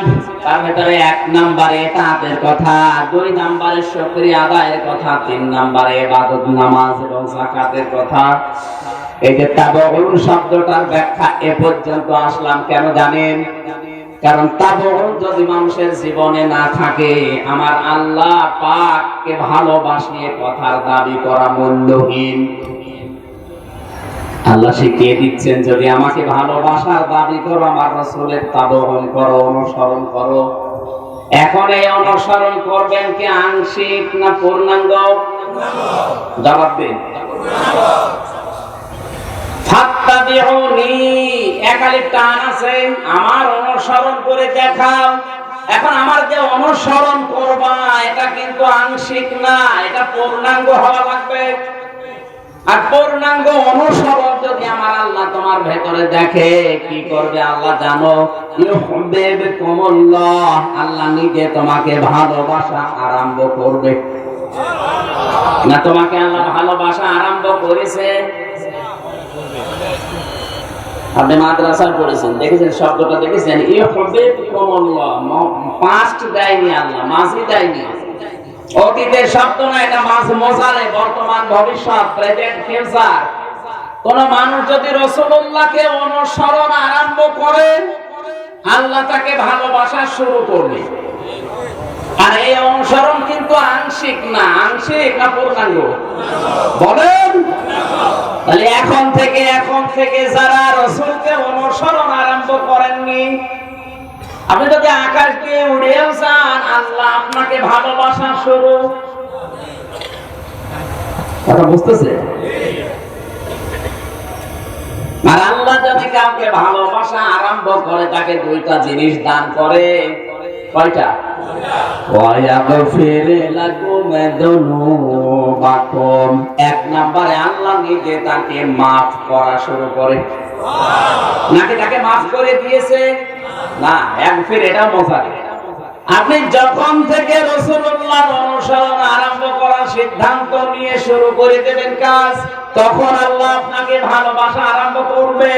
S1: তার ভিতরে 1 নম্বরে তাআতের কথা, 2 নম্বরে শুকরিয়া আদায়ের কথা, 3 নম্বরে ইবাদত নামাজ এবং যাকাতের কথা। এই যে তাবউন শব্দটার ব্যাখ্যা এ পর্যন্ত আসলাম কেন জানেন? কারণ তাবউন যদি মানুষের জীবনে না থাকে, আমার আল্লাহ পাককে ভালোবাসিয়ে কথার দাবি করা মূল্যহীন। আল্লাহ শিখিয়ে দিচ্ছেন, যদি আমাকে ভালোবাসার দাবি করো, আমার রাসূলের তাবউন করো, অনুসরণ করো। এখন এই অনুসরণ করবেন কি আংশিক না পূর্ণাঙ্গ? জবাব দিন। ফাত্তাবিউনি, একালি টান আছে, আমার অনুসরণ করে দেখাও। এখন আমার যে অনুসরণ করবা, এটা কিন্তু আংশিক না, এটা পূর্ণাঙ্গ হওয়া লাগবে। আর পূর্ণাঙ্গ অনুসরণ যদি আমার আল্লাহ তোমার ভেতরে দেখে, কি করবে আল্লাহ জানো? ইউহিব্বুকুমুল্লাহ, আল্লাহ নিজে তোমাকে ভালোবাসা আরম্ভ করবে। না তোমাকে আল্লাহ ভালোবাসা আরম্ভ করেছে? আপনি মাদ্রাসায় পড়েছেন, দেখেছেন শব্দটা, দেখেছেন? ইউহিব্বুকুমুল্লাহ পাস্ট দেয়নি আল্লাহ, মাজি দেয়নি, অতীতের শব্দ না, এটা মাঝ মোজারে, বর্তমান ভবিষ্যৎ, প্রেজেন্ট ফিউচার। কোন মানুষ যদি রাসূলুল্লাহকে অনুসরণ আরম্ভ করে, আল্লাহ তাকে ভালোবাসা শুরু করবে। আর এই অনুসরণ কিন্তু আংশিক না, আংশিক না পূর্ণাঙ্গ? বলেন। তাহলে এখন থেকে যারা রাসূলকে অনুসরণ আরম্ভ করেননি, আপনি যদি আকাশ দিয়ে উড়েও যান, আল্লাহ আপনাকে ভালোবাসা শুরু। কথা বুঝতেছে? আর আল্লাহ যদি কাউকে ভালোবাসা আরম্ভ করে, তাকে 2টা জিনিস দান করে। কয়টা? ওয়ায়াগফির লাকুম যুনুবাকুম, 1 নম্বরে আল্লাহ নিজে তাকে মাফ করা শুরু করে। নাকি তাকে মাফ করে দিয়েছে? না, একফির এটাও মজার। আপনি যখন থেকে রাসূলুল্লাহর অনুসরণ আরম্ভ করার সিদ্ধান্ত নিয়ে শুরু করে দেবেন কাজ, তখন আল্লাহ আপনাকে ভালোবাসা আরম্ভ করবে।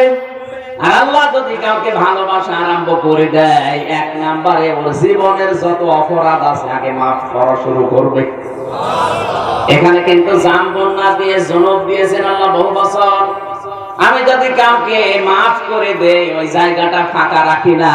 S1: আর আল্লাহ যদি কাউকে ভালোবাসা আরম্ভ করে দেয়, 1 নম্বরে ওর জীবনের যত অপরাধ আছে আগে মাফ করা শুরু করবে। এখানে কিন্তু জামবন না দিয়ে জনব দিয়েছেন আল্লাহ বহু বছর। আমি যদি কাউকে মাফ করে দেই, ওই জায়গাটা ফাঁকা রাখি না।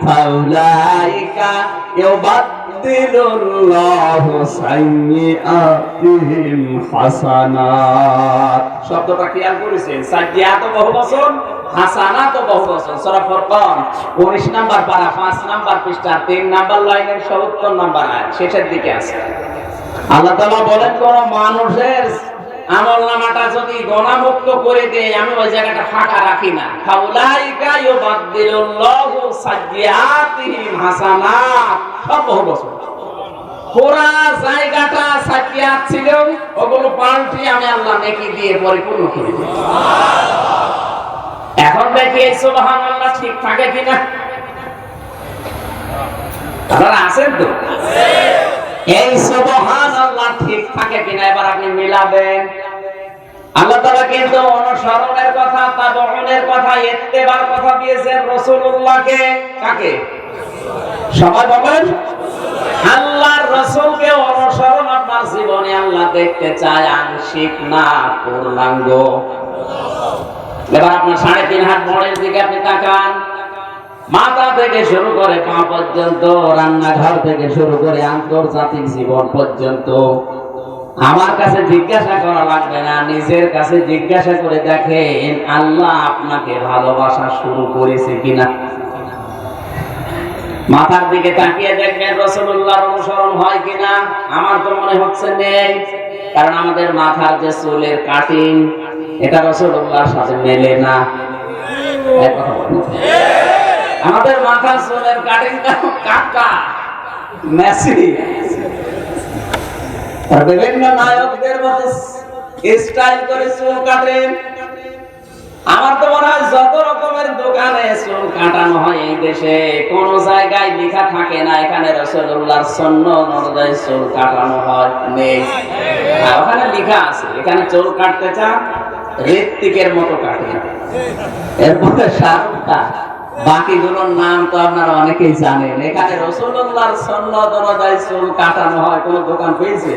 S1: ফাউলাইকা ইউবাদ ইউবাদদিলুল্লাহু সাইয়্যাতিহিম হাসানাত। শব্দটা খেয়াল করেছেন? সাইয়্যাত বহুবচন, হাসানাত বহুবচন। সূরা ফুরকান 19 নাম্বার পারা 5 নাম্বার পৃষ্ঠা 3 নাম্বার লাইনের 70 নাম্বার আয়াত শেষের দিকে আছে। আল্লাহ তাআলা বলেন, কোন মানুষের আমলনামাটা যদি গুনাহমুক্ত করে দেয়, আমি ওই জায়গাটা ফাঁকা রাখি না। ফাউলাইকা ইউবাদদিলুল্লাহু সাইয়্যাতিহিম হাসানাত। সব বহুবচন। পুরা জায়গাটা সাইয়্যাত ছিল, ওগুলো পাল্টে আমি আল্লাহ নেকি দিয়ে পরিপূর্ণ করে দিই। এখন দেখি এই সুবহানাল্লাহ ঠিক থাকে কিনা? আপনারা আছেন তো? এই সুবহানাল্লাহ ঠিক থাকে কিনা এবার আপনি মিলাবেন। আল্লাহ তাআলা কিন্তু অনুসরণের কথা, তাবউনের কথা, ইত্তেবার কথা দিয়েছেন রাসূলুল্লাহকে। কাকে? সবাই বলেন। আল্লাহর রাসূলকে অনুসরণ আপনার জীবনে আল্লাহ দেখতে চায়, আংশিক না পূর্ণাঙ্গ। এবার আপনার 3.5 হাত বড়ের দিকে আপনি তাকান। মাথা থেকে শুরু করে পা পর্যন্ত, রান্নাঘর থেকে শুরু করে আন্তর্জাতিক জীবন পর্যন্ত, আমার কাছে জিজ্ঞাসা করা লাগবে না, নিজের কাছে জিজ্ঞাসা করে দেখেন আল্লাহ আপনাকে ভালোবাসা শুরু করেছে কিনা। মাথার দিকে তাকিয়ে দেখবেন রাসূলুল্লাহর অনুসরণ হয় কিনা। আমার তো মনে হচ্ছে নেই, কারণ আমাদের মাথার যে চুলের কাটিং, এটা রাসূলুল্লাহর সাথে মেলে না। এক কথা বলুন, আমাদের মাথার চুলের কাটিংটা কাটা মেসি। আর বিভিন্ন নায়কদের মতো স্টাইল করে চুল কাটেন। আমার তো মনে হয় যত রকমের দোকানে চুল কাটানো হয় এই দেশে, কোন জায়গায় লেখা থাকে না এখানে রাসূলুল্লাহর সুন্নাত অনুযায়ী চুল কাটানো হয়, নেই। আর ওখানে লেখা আছে এখানে চুল কাটতে চান ঋত্বিকের মতো কাটেন। এরপরে শাহরুখ খান, বাকিগুলোর নাম তো আপনারা অনেকেই জানেন। এখানে রাসূলুল্লাহর সুন্নাত অনুযায়ী চুল কাটানো হয় কোন দোকান পেয়েছে?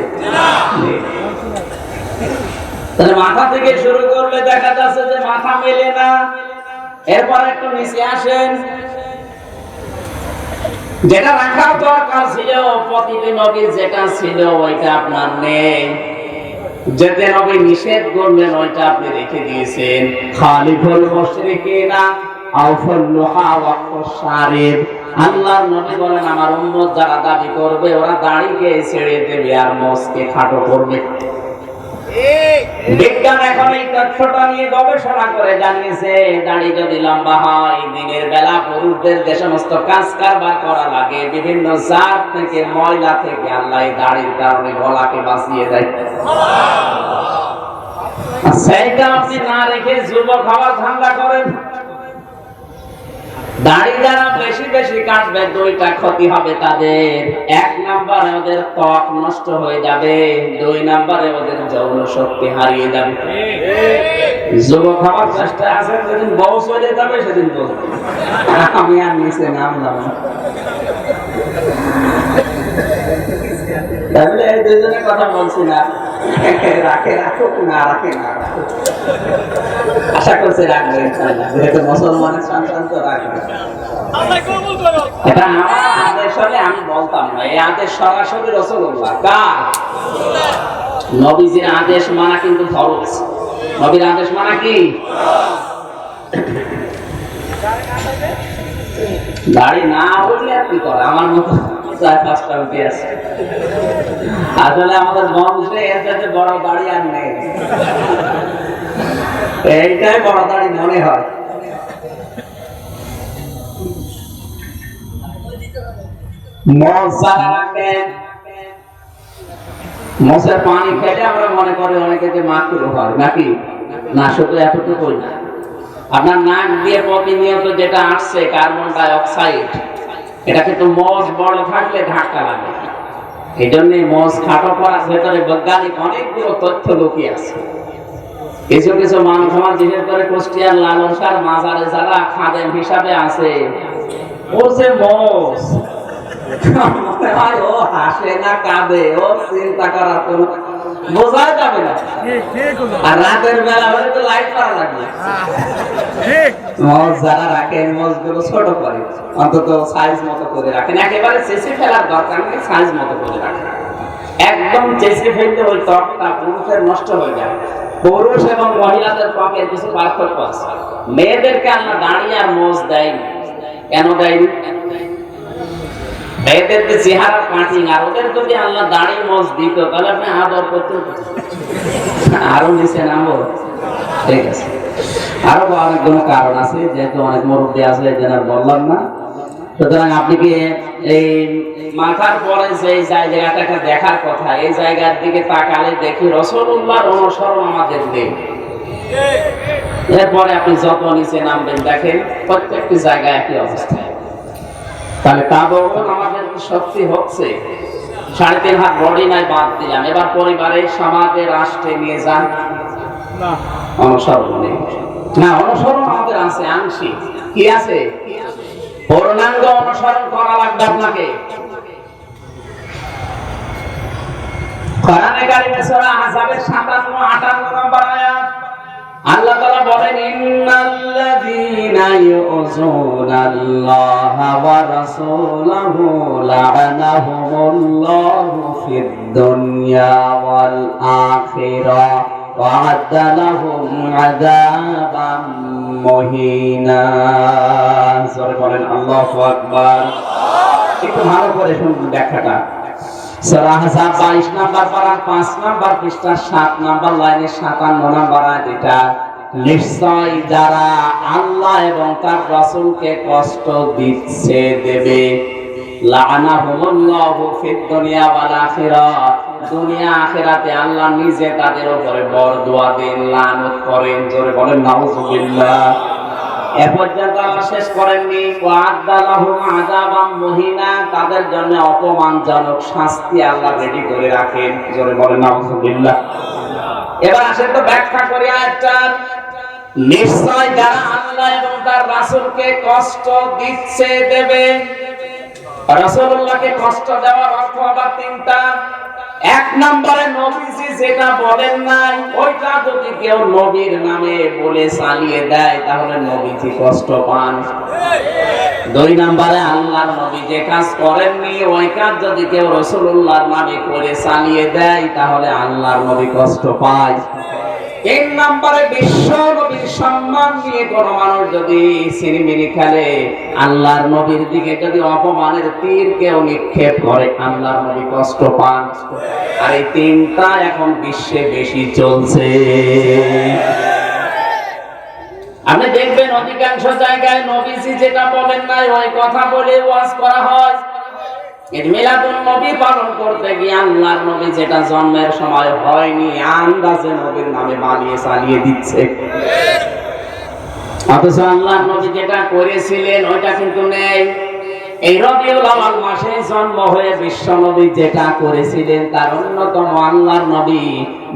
S1: তাহলে মাথা থেকে শুরু করলে দেখা যাচ্ছে যে মাথা মেলে না। এরপর একটু নিচে আসেন, যেটা রাখার দরকার ছিল প্রতিটি নবী যেটা ছিল ওইটা আপনার নেই। যেতে নবী নিষেধ করলেন ওইটা আপনি রেখে দিয়েছেন। খালিফুল মুশরিকিনা আউফুল্লুহা ওয়াকশারিব। আল্লাহর নবী বলেন আমার উম্মত যারা দাবি করবে ওরা দাড়িকে ছেড়ে দেবে আর মোচকে খাটো করবে। বিজ্ঞান এখন এই তথ্যটা নিয়ে গবেষণা করে জানিয়েছে দাড়ি যদি লম্বা হয় দিনের বেলা পুরুষদের যে সমস্ত কাজ কারবার করা লাগে বিভিন্ন জাত থেকে ময়লা থেকে আল্লাহ এই দাড়ির কারণে গলাকে বাঁচিয়ে দেয়। সেইটা আপনি না রেখে যুবক হওয়ার ধান্দা করেন। দাড়ি যারা বেশি বেশি কাটবে দুইটা ক্ষতি হবে তাদের। 1 নম্বরে ওদের ত্বক নষ্ট হয়ে যাবে, 2 নম্বরে ওদের যৌন শক্তি হারিয়ে যাবে। যুবক হওয়ার চেষ্টা আছে, যেদিন বয়স হয়ে যাবে সেদিন বলবে আমি আর নিচে নামলাম না। তাহলে এই দুজনের কথা বলছি না, রাখে রাখুক না রাখে না রাখুক, আশা করছি রাখবে যেহেতু মুসলমানের সন্তান তো রাখবে। এটা আমার আদেশ হলে আমি বলতাম না, এই আদেশ সরাসরি রাসূলুল্লাহ। কার? নবীজির আদেশ মানা কিন্তু ফরজ। নবীর আদেশ মানা কি? দাড়ি না হলে আর কি করে, আমার মতো 4-5টা উঠে আছে। আসলে আমাদের বংশে এর সাথে বড় দাড়ি আর নেই, এইটাই বড় দাড়ি মনে হয়। মশার পানি খেলে আমরা মনে করি অনেকে যে মাকরুহ হয়, নাকি না? শুধু এতটুকুই না, আপনার নাক দিয়ে প্রতিনিয়ত যেটা আসছে কার্বন ডাই অক্সাইড, এটা কিন্তু মশ বড় থাকলে ধাক্কা লাগে। এই জন্য মশ খাটো করার ভেতরে বৈজ্ঞানিক অনেকগুলো তথ্য লুকিয়ে আছে। কিছু কিছু মানুষ আমার বিশেষ করে কুষ্টিয়ার লালসার মাজারে যারা খাদেম হিসাবে আছে, ও যে মশ ও হাসে না কাঁদে, ও চিন্তা করার কোন বোঝা যাবে না। আর রাতের বেলা হলে তো লাইট করা লাগবে। মজ যারা রাখেন মজগুলো ছোট করে, অন্তত সাইজ মতো করে রাখেন। একেবারে চেঁচে ফেলার দরকার নেই, সাইজ মতো করে রাখেন। একদম চেঁচে ফেলতে ওই ত্বকটা পুরুষের নষ্ট হয়ে যায়। পুরুষ এবং মহিলাদের ত্বকের কিছু পার্থক্য আছে। মেয়েদেরকে আল্লাহ দাড়ি আর মোজ দেয়নি। কেন দেয়নি? মেয়েদের যে চেহারা কাটিং, আর ওদের যদি আল্লাহ দাড়ি মোজ দিত তাহলে আপনি আদর করতে আরো নিচে নামবো। ঠিক আছে, আরো অনেকগুলো কারণ আছে, যেহেতু অনেক মুরব্বী আছে এই জন্য বললাম না। সুতরাং আপনি কি এই মাথার পরে যে জায়গাটাকে দেখার কথা, এই জায়গার দিকে তাকালে দেখি রাসূলুল্লাহর অনুসরণ আমাদের নেই। এরপরে আপনি যত নিচে নামবেন দেখেন প্রত্যেকটি জায়গায় একই অবস্থা। তাহলে তাবরুন আমাদের কি শক্তি হচ্ছে? 3.5 হাত বডি নাই বাদ দিলাম, এবার পরিবারে সমাজে রাষ্ট্রে নিয়ে যান, অনুসরণ নেই। না, অনুসরণ আমাদের আছে আংশিক। কি আছে? পূর্ণাঙ্গ অনুসরণ করা লাগবে আপনাকে। কোরআনে কারিমে সূরা আহজাবের 57-58 নম্বর আয়াত আল্লাহ তাআলা বলেন, ইন্নাল্লাযীনা ইউযুনাল্লাহা ওয়া রাসূলাহু লা'আনাহুমুল্লাহু ফিদ দুনিয়া ওয়াল আখিরাহ ওয়া আ'আদ্দা লাহুম আযাবাম মুহিনা। জোরে বলেন আল্লাহু আকবার। একটু ভালো করে শুনুন ব্যাখ্যাটা। সূরা আহজাব 22 নাম্বার পারা 5 নাম্বার পৃষ্ঠা 7 নাম্বার লাইনে 57 নাম্বার আয়াত। এটা নিশ্চয় যারা আল্লাহ এবং তার রাসূলকে কষ্ট দিচ্ছে দেবে, লা'আনাহুমুল্লাহু ফিদ দুনিয়া ওয়াল আখিরাহ, দুনিয়া আখিরাতে আল্লাহ নিজে তাদের উপরে বরদোয়া দেন, লানত করেন। জোরে বলেন নাউযুবিল্লাহ। এ পর্যন্ত আল্লাহ শেষ করেননি, ওয়া'আদ্দা লাহুম আযাবাম মুহিনা, তাদের জন্য অপমানজনক শাস্তি আল্লাহ রেডি করে রাখেন। জোরে বলেন নাউযুবিল্লাহ। এবার আসেন তো ব্যাখ্যা করি আয়াতটা। নিশ্চয় যারা আল্লাহ এবং তার রাসূলকে কষ্ট দিচ্ছে দেবে। রাসূলুল্লাহকে কষ্ট দেওয়ার অর্থ আবার তিনটা। এক নম্বরে নবীজি যেটা বলেন নাই ওইটা যদি কেউ নবীর নামে বলে চালিয়ে দেয় তাহলে নবীজি কষ্ট পান। দুই নম্বরে আল্লাহর নবী যে কাজ করেননি ওই কাজ যদি কেউ রাসূলুল্লাহর নামে করে চালিয়ে দেয় তাহলে আল্লাহর নবী কষ্ট পায়। তিন নম্বরে বিশ্ব নবীর সম্মান নিয়ে কোন মানুষ যদি সিনেমিনি খেলে, আল্লাহর নবীর দিকে যদি অপমানের তীর কেউ নিক্ষেপ করে, আল্লাহর নবী কষ্ট পান। আর এই তিনটা এখন বিশ্বে বেশি চলছে। আপনি দেখবেন অধিকাংশ জায়গায় নবীজি যেটা বলেন নাই ওই কথা বলে ওয়াজ করা হয়। ঈদ মিলাদুন নবী পালন করতে গিয়ে আল্লাহর নবী যেটা জন্মের সময় হয়নি আন্দাজে নবীর নামে বানিয়ে চালিয়ে দিচ্ছে। অথচ আল্লাহর নবী যেটা করেছিলেন ওইটা কিন্তু নেই। এই রবিউল আউয়াল মাসে জন্ম হয়ে বিশ্ব নবী যেটা করেছিলেন তার অন্যতম আল্লাহর নবী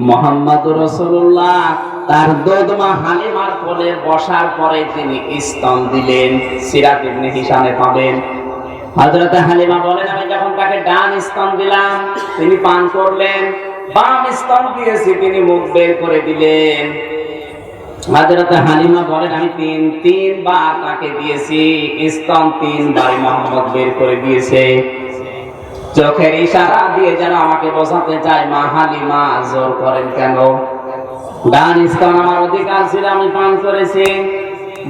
S1: মুহাম্মদুর রাসূলুল্লাহ তার দুধমা হালিমার কোলে বসার পরে তিনি স্তন দিলেন। সিরাত ইবনে হিশামে পাবেন। হযরত হালিমা বলেন, আমি যখন তাকে ডান স্তন দিলাম তিনি পান করলেন, বাম স্তন দিয়েছি তিনি মুখ বের করে দিলেন। হযরত হালিমা বলেন, আমি তিনবার তাকে দিয়েছি স্তন, 3 বার মুহাম্মদ বের করে দিয়েছে। চোখের ইশারা দিয়ে যেন আমাকে বোঝাতে চায়, মা হালিমা জোর করেন কেন? ডান স্তন আমার অধিকার ছিল, আমি পান করেছি।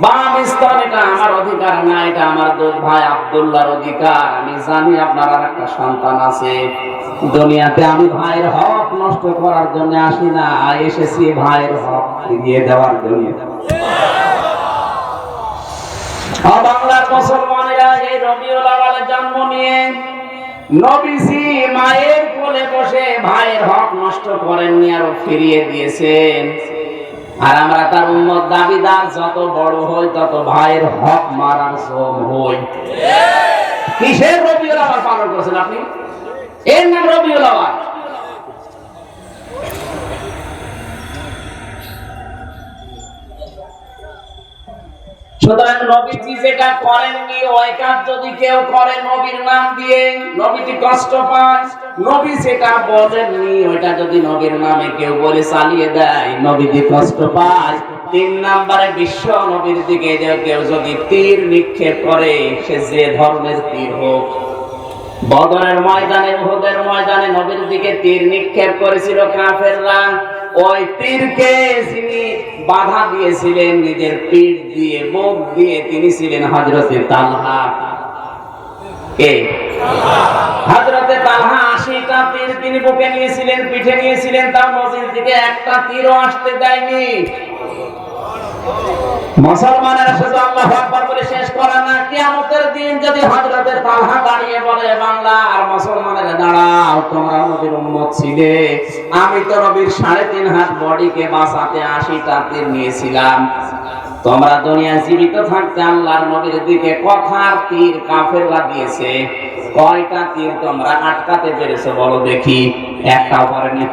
S1: বাম স্তন এটা আমার অধিকার না, এটা আমার দুধ ভাই আব্দুল্লাহর অধিকার। আমি জানি আপনার আর একটা সন্তান আছে। দুনিয়াতে আমি ভাইয়ের হক নষ্ট করার জন্য আসি না, এসেছি ভাইয়ের হক ফিরিয়ে দেওয়ার জন্য। বাংলার মুসলমানেরা এই রবিউল আউয়ালে জন্ম নিয়ে নবীজি মায়ের কোলে বসে ভাইয়ের হক নষ্ট করেননি, আরো ফিরিয়ে দিয়েছেন। আর আমরা তার উম্মত দাবিদার, যত বড় হই তত ভাইয়ের হক মারার শ্রম হই। কিসের রবিউল আউয়াল পালন করছেন আপনি? এর নাম রবিউল আউয়াল। সুতরাং নবীজি যেটা করেননি ওই কাজ যদি কেউ করে নবীর নাম দিয়ে, নবীজি কষ্ট পায়। নবী যেটা বলেননি ওইটা যদি নবীর নামে কেউ বলে চালিয়ে দেয়, নবীজি কষ্ট পায়। 3 নম্বরে বিশ্ব নবীর দিকে কেউ যদি তীর নিক্ষেপ করে, সে যে ধর্মের তীর হোক, বদরের ময়দানে, উহুদের ময়দানে নবীর দিকে তীর নিক্ষেপ করেছিল কাফেররা। ওই তীরকে যিনি বাধা দিয়েছিলেন নিজের পিঠ দিয়ে, মুখ দিয়ে, তিনি ছিলেন হযরতে তালহা। কে? হযরতে তালহা। 80টা তীর তিনি বুকে নিয়েছিলেন, পিঠে নিয়েছিলেন, তার নবীর দিকে একটা তীরও আসতে দেয়নি। মুসলমানেরা শুধু আল্লাহু আকবার বলে শেষ করে না, কিয়ামতের দিন যদি হযরতে তালহা দাঁড়িয়ে বলে, বাংলার মুসলমানেরা দাঁড়াও, তোমরা নবীর উম্মত ছিলে, আমি তো নবীর 3.5 হাত বডিকে বাঁচাতে 80টা তীর নিয়েছিলাম। তোমরা দুনিয়া জীবিত থাকতে আল্লাহর নবীর দিকে কথার তীর কাফেররা দিয়েছে, কয়টা তীর তোমরা আটকাতে পেরেছো বলো দেখি? একটাও পারেনি।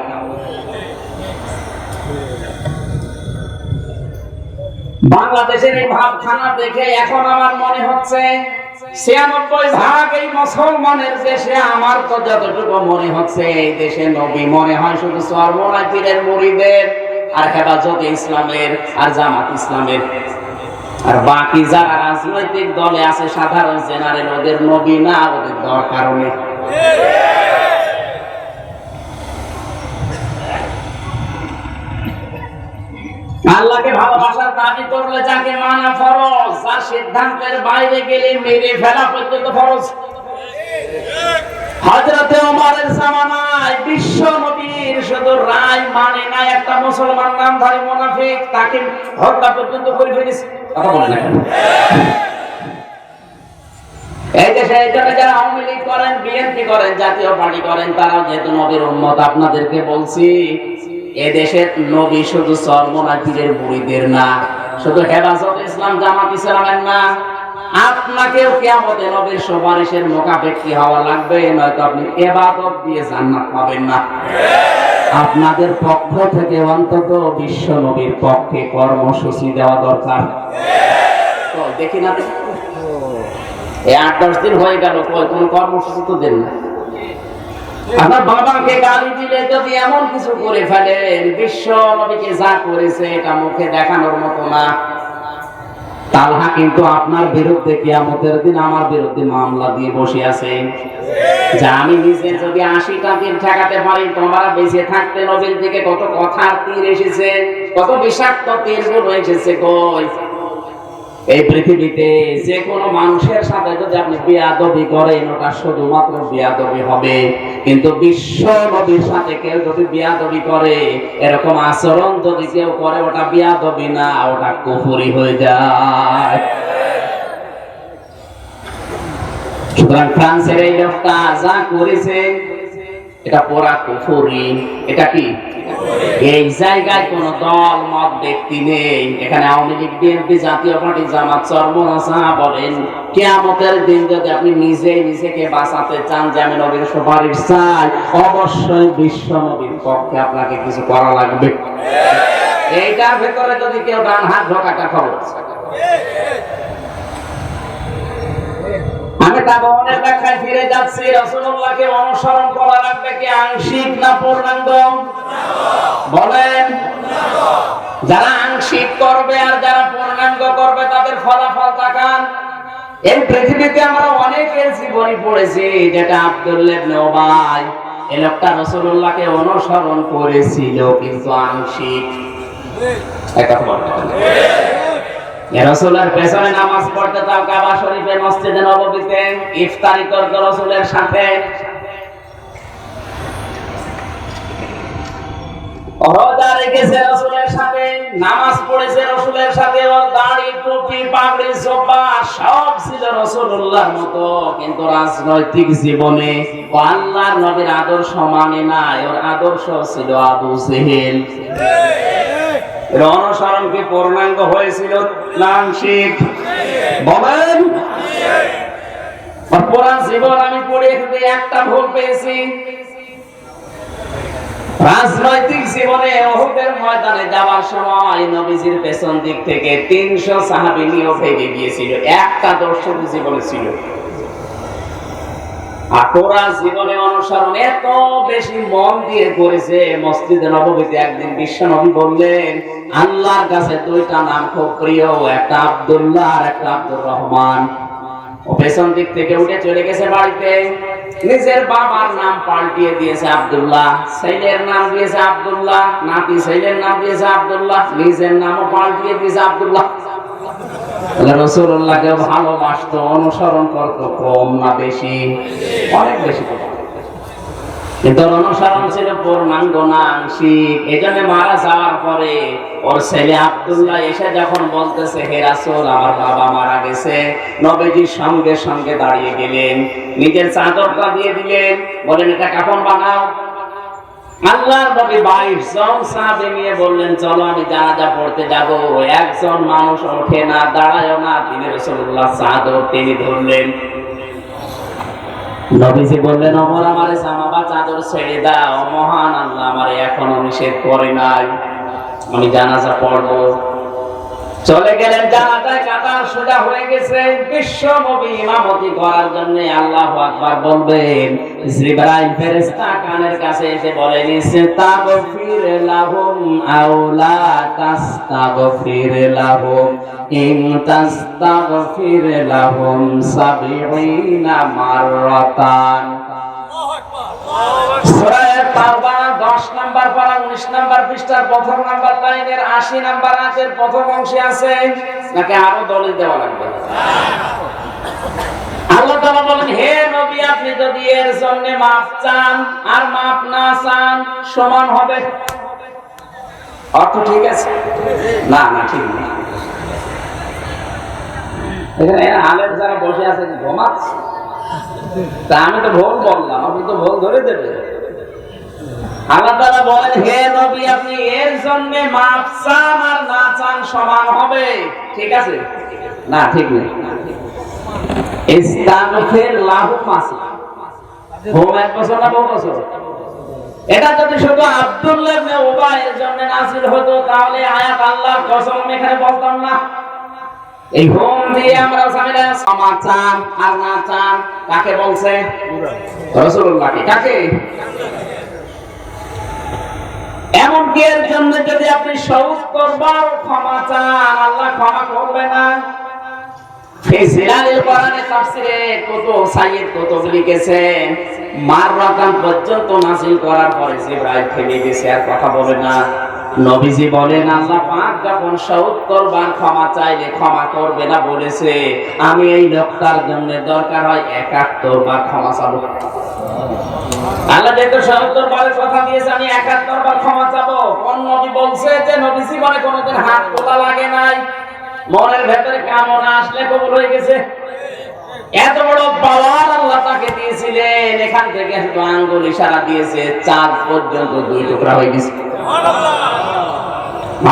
S1: বাংলাদেশের এই ভাবখানা দেখে এখন আমার মনে হচ্ছে 96% এই মুসলমানের দেশে, আমার তো যতটুকু মনে হচ্ছে এই দেশে নবী মনে হয় শুধু চরমোনাই পীরের মুরিদের আর হেফাজতে ইসলামের আর জামাত ইসলামের, আর বাকি যারা রাজনৈতিক দলে আছে সাধারণ জেনারেল, ওদের নবী না, ওদের দরকার নেই। আল্লাহকে ভালোবাসার দাবি করলে যাকে মানা ফরজ, যার সিদ্ধান্তের বাইরে গেলে মেরে ফেলা পর্যন্ত ফরজ। হযরতে ওমরের জামানায় বিশ্ব নবীর শুধু রায় মানে না, একটা মুসলমান নামধারী মুনাফিক তাকে হত্যা পর্যন্ত করে ফেলেছে। কথা বলেন না? এই দেশে যারা আওয়ামী লীগ করেন, বিএনপি করেন, জাতীয় পার্টি করেন, তারাও যেহেতু নবীর উম্মত, আপনাদেরকে বলছি এদেশের নবী শুধু চরমোনাই পীরের মুরিদের না, শুধু হেফাজতে ইসলাম জামাত ইসলামের না, আপনাকেও কিয়ামতে নবীর সুপারিশের মুখাপেক্ষী হওয়া লাগবে, নয়তো আপনি ইবাদত দিয়ে জান্নাত পাবেন না। আপনাদের পক্ষ থেকে অন্তত বিশ্ব নবীর পক্ষে কর্মসূচি দেওয়া দরকার। তো দেখি না, এই 8-10 দিন হয়ে গেল, কোন কর্মসূচি তো দেন না। আপনার বাবাকে গালি দিলে যদি এমন কিছু করে ফেলেন, বিশ্ব নবীকে যা করেছে এটা মুখে দেখানোর মতো না। তালহা কিন্তু আপনার বিরুদ্ধে কিয়ামতের দিন আমার বিরুদ্ধে মামলা দিয়ে বসে আছে, যে আমি নিজে যদি 80টা তীর ঠেকাতে পারি, তোমরা বেঁচে থাকতে নবীর দিকে কত কথার তীর এসেছে, কত বিষাক্ত তীরগুলো এসেছে। কই এই পৃথিবীতে যে কোনো মানুষের সাথে যদি আপনি বেয়াদবি করেন, ওটা শুধুমাত্র বেয়াদবি হবে, কিন্তু বিশ্ব নবীর সাথে কেউ যদি বেয়াদবি করে, এরকম আচরণ যদি কেউ করে, ওটা বেয়াদবি না, ওটা কুফরি হয়ে যায়। সুতরাং ফ্রান্সের এই লোকটা যা করেছে এটা পুরা কুফরি। এটা কি? এই জায়গায় কোন দল মত ব্যক্তি নেই। এখানে আওয়ামী লীগ, বিএনপি, জাতীয় পার্টি, জামাত, চরমোনাই বলেন, কিয়ামতের দিন যদি আপনি নিজেকে বাঁচাতে চান, যে আমি নবীর সুপারিশ চাই, অবশ্যই বিশ্ব নবীর পক্ষে আপনাকে কিছু করা লাগবে। এইটার ভেতরে যদি কেউ ডান হাত ঢোকাটা খবর। আমি তাবনের ব্যাখ্যায় ফিরে যাচ্ছি। রাসূলুল্লাহকে অনুসরণ করা লাগবে কি আংশিক না পূর্ণাঙ্গ? বলেন। যারা আংশিক করবে আর যারা পূর্ণাঙ্গ করবে তাদের ফলাফল তাকান। এই পৃথিবীতে আমরা অনেকের জীবনী পড়েছি, যেটা আব্দুল্লাহ ইবনে উবাই, এই লোকটা রাসূলুল্লাহকে অনুসরণ করেছিল কিন্তু আংশিক। একটা কথা রাসূলের পেছনে নামাজ পড়তে তাও কাবা শরীফে, মসজিদে নববীতে, ইফতারি করত রাসূলের সাথে, রোজা রেখেছে রাসূলের সাথে, নামাজ পড়েছে রাসূলের সাথে, ওর দাড়ি, টুপি, পাগড়ি, জুব্বা সব ছিল রাসূলুল্লাহর মতো, কিন্তু রাজনৈতিক জীবনে আল্লাহর নবীর আদর্শ মানে নাই। ওর আদর্শ ছিল আবু জেহেল। এর অনুসরণ কি পূর্ণাঙ্গ হয়েছিল না আংশিক? বলেন। পুরা জীবন আমি পড়ে একটা ভুল পেয়েছি। রাজনৈতিক জীবনে উহুদের ময়দানে যাওয়ার সময় নবীজির পেছন দিক থেকে 300 সাহাবী নিয়ে ভেগে গিয়েছিল। একটা দর্শক জীবনে ছিল। আর পুরা জীবনে অনুসরণ এত বেশি মন দিয়ে করেছে। মসজিদে নববীতে একদিন বিশ্ব নবী বললেন, আল্লাহর কাছে দুইটা নাম খুব প্রিয়, একটা আব্দুল্লাহ আর একটা আব্দুর রহমান। ও পেছন দিক থেকে উঠে চলে গেছে বাড়িতে। নিজের বাবার নাম পাল্টিয়ে দিয়েছে আব্দুল্লাহ, ছেলের নাম দিয়েছে আব্দুল্লাহ, নাতি ছেলের নাম দিয়েছে আব্দুল্লাহ, নিজের নামও পাল্টিয়ে দিয়েছে আব্দুল্লাহ। রাসূলুল্লাহকে ভালোবাসতো, অনুসরণ করতো কম না বেশি? অনেক বেশি। কিন্তু অনুসরণ ছিল পূর্ণাঙ্গ না আংশিক। এজন্য মারা যাওয়ার পরে ওর ছেলে আব্দুল্লাহ এসে যখন বলতেছে, হে রাসূল, আমার বাবা মারা গেছে, নবীজির সঙ্গে সঙ্গে দাঁড়িয়ে গেলেন, নিজের চাদরটা দিয়ে দিলেন, বলেন এটা কাফন বানাও। আল্লাহর নবী 22 জন সাহাবী নিয়ে বললেন, চলো আমি জানাজা পড়তে যাব। একজন মানুষ ওঠে না, দাঁড়ায়ও না। তিনি রাসূলুল্লাহ চাদর তিনি ধরলেন। নবীজি বললেন, ওমর আমারে জামা বা চাদর ছেড়ে দাও। মহান আল্লাহ আমারে এখনো নিষেধ করে নাই, আমি জানাজা পড়বো। চলে গেলেন, জানাজায় কাতার সোজা হয়ে গেছে। বিশ্ব নবী ইমামতি করার জন্য আল্লাহু আকবার বলবেন, জিবরাইল ফেরেশতা কানের কাছে এসে বলেন, ইস্তাগফির লাহুম আও লা তাস্তাগফির লাহুম ইন তাস্তাগফির লাহুম ৭০ মাররাতান। সূরা তাওবা 10 নাম্বার পারা 19 নাম্বার পৃষ্ঠার প্রথম নাম্বার লাইনের 80 নাম্বার আয়াতের প্রথম অংশে আছে। নাকি আরো দলিল দেওয়া লাগবে? আল্লাহ তাআলা বলেন, হে নবী, আপনি যদি এর জন্য মাফ চান আর মাফ না চান সমান হবে। অর্থ ঠিক আছে? না না, ঠিক না। এখানে আলেম যারা বসে আছে ঘুমাচ্ছে, তা আমি তো ভুল বললাম, আপনি তো ভুল ধরে দেবেন। আল্লাহ তাআলা বলেন, হে নবী, আপনি এর জন্য মাফ চান আর না চান সমান হবে। ঠিক আছে? না, ঠিক নেই। ইস্তাগফির লাহুম হোম 1 বছর না 2 বছর? এটা যদি শুধু আব্দুল্লাহ ইবনে উবাইয়ের জন্য নাযিল হতো, তাহলে আয়াত আল্লাহর কসম এখানে বলতাম না। এই হোম দিয়ে আমরা জামিলা ক্ষমা চান আর না চান কাকে বলছে? রাসূলুল্লাহকে। কাকে? এমনকি এর জন্য যদি আপনি ৭০ বার ক্ষমা চান, আল্লাহ ক্ষমা করবে না। ফিজিলালিল কোরআনে তাফসিরে কুতুব সাইয়্যিদ কুতুব লিখেছেন, মাররাতান পর্যন্ত নাযিল করার পরে জিবরাইল থেমে গেছে, আর কথা বলে না। নবীজি বলেন, আল্লাহ পাক যখন ৭০ বার ক্ষমা চাইলে ক্ষমা করবে না বলেছে, আমি এই লোকটার জন্য দরকার হয় ৭১ বার ক্ষমা চাবো। আল্লাহ যেহেতু ৭০ বারের কথা দিয়েছে, আমি ৭১ বার ক্ষমা চাবো। কোন নবী বলছে যে নবী জীবনে কোনোদিন হাত তোলা লাগে নাই, মনের ভেতরে কামনা আসলে কবুল হয়ে গেছে? এত বড় পাওয়ার আল্লাহ তাকে দিয়েছিলেন, এখান থেকে শুধু আঙ্গুল ইশারা দিয়েছে, চাঁদ পর্যন্ত 2 টুকরা হয়ে গেছে।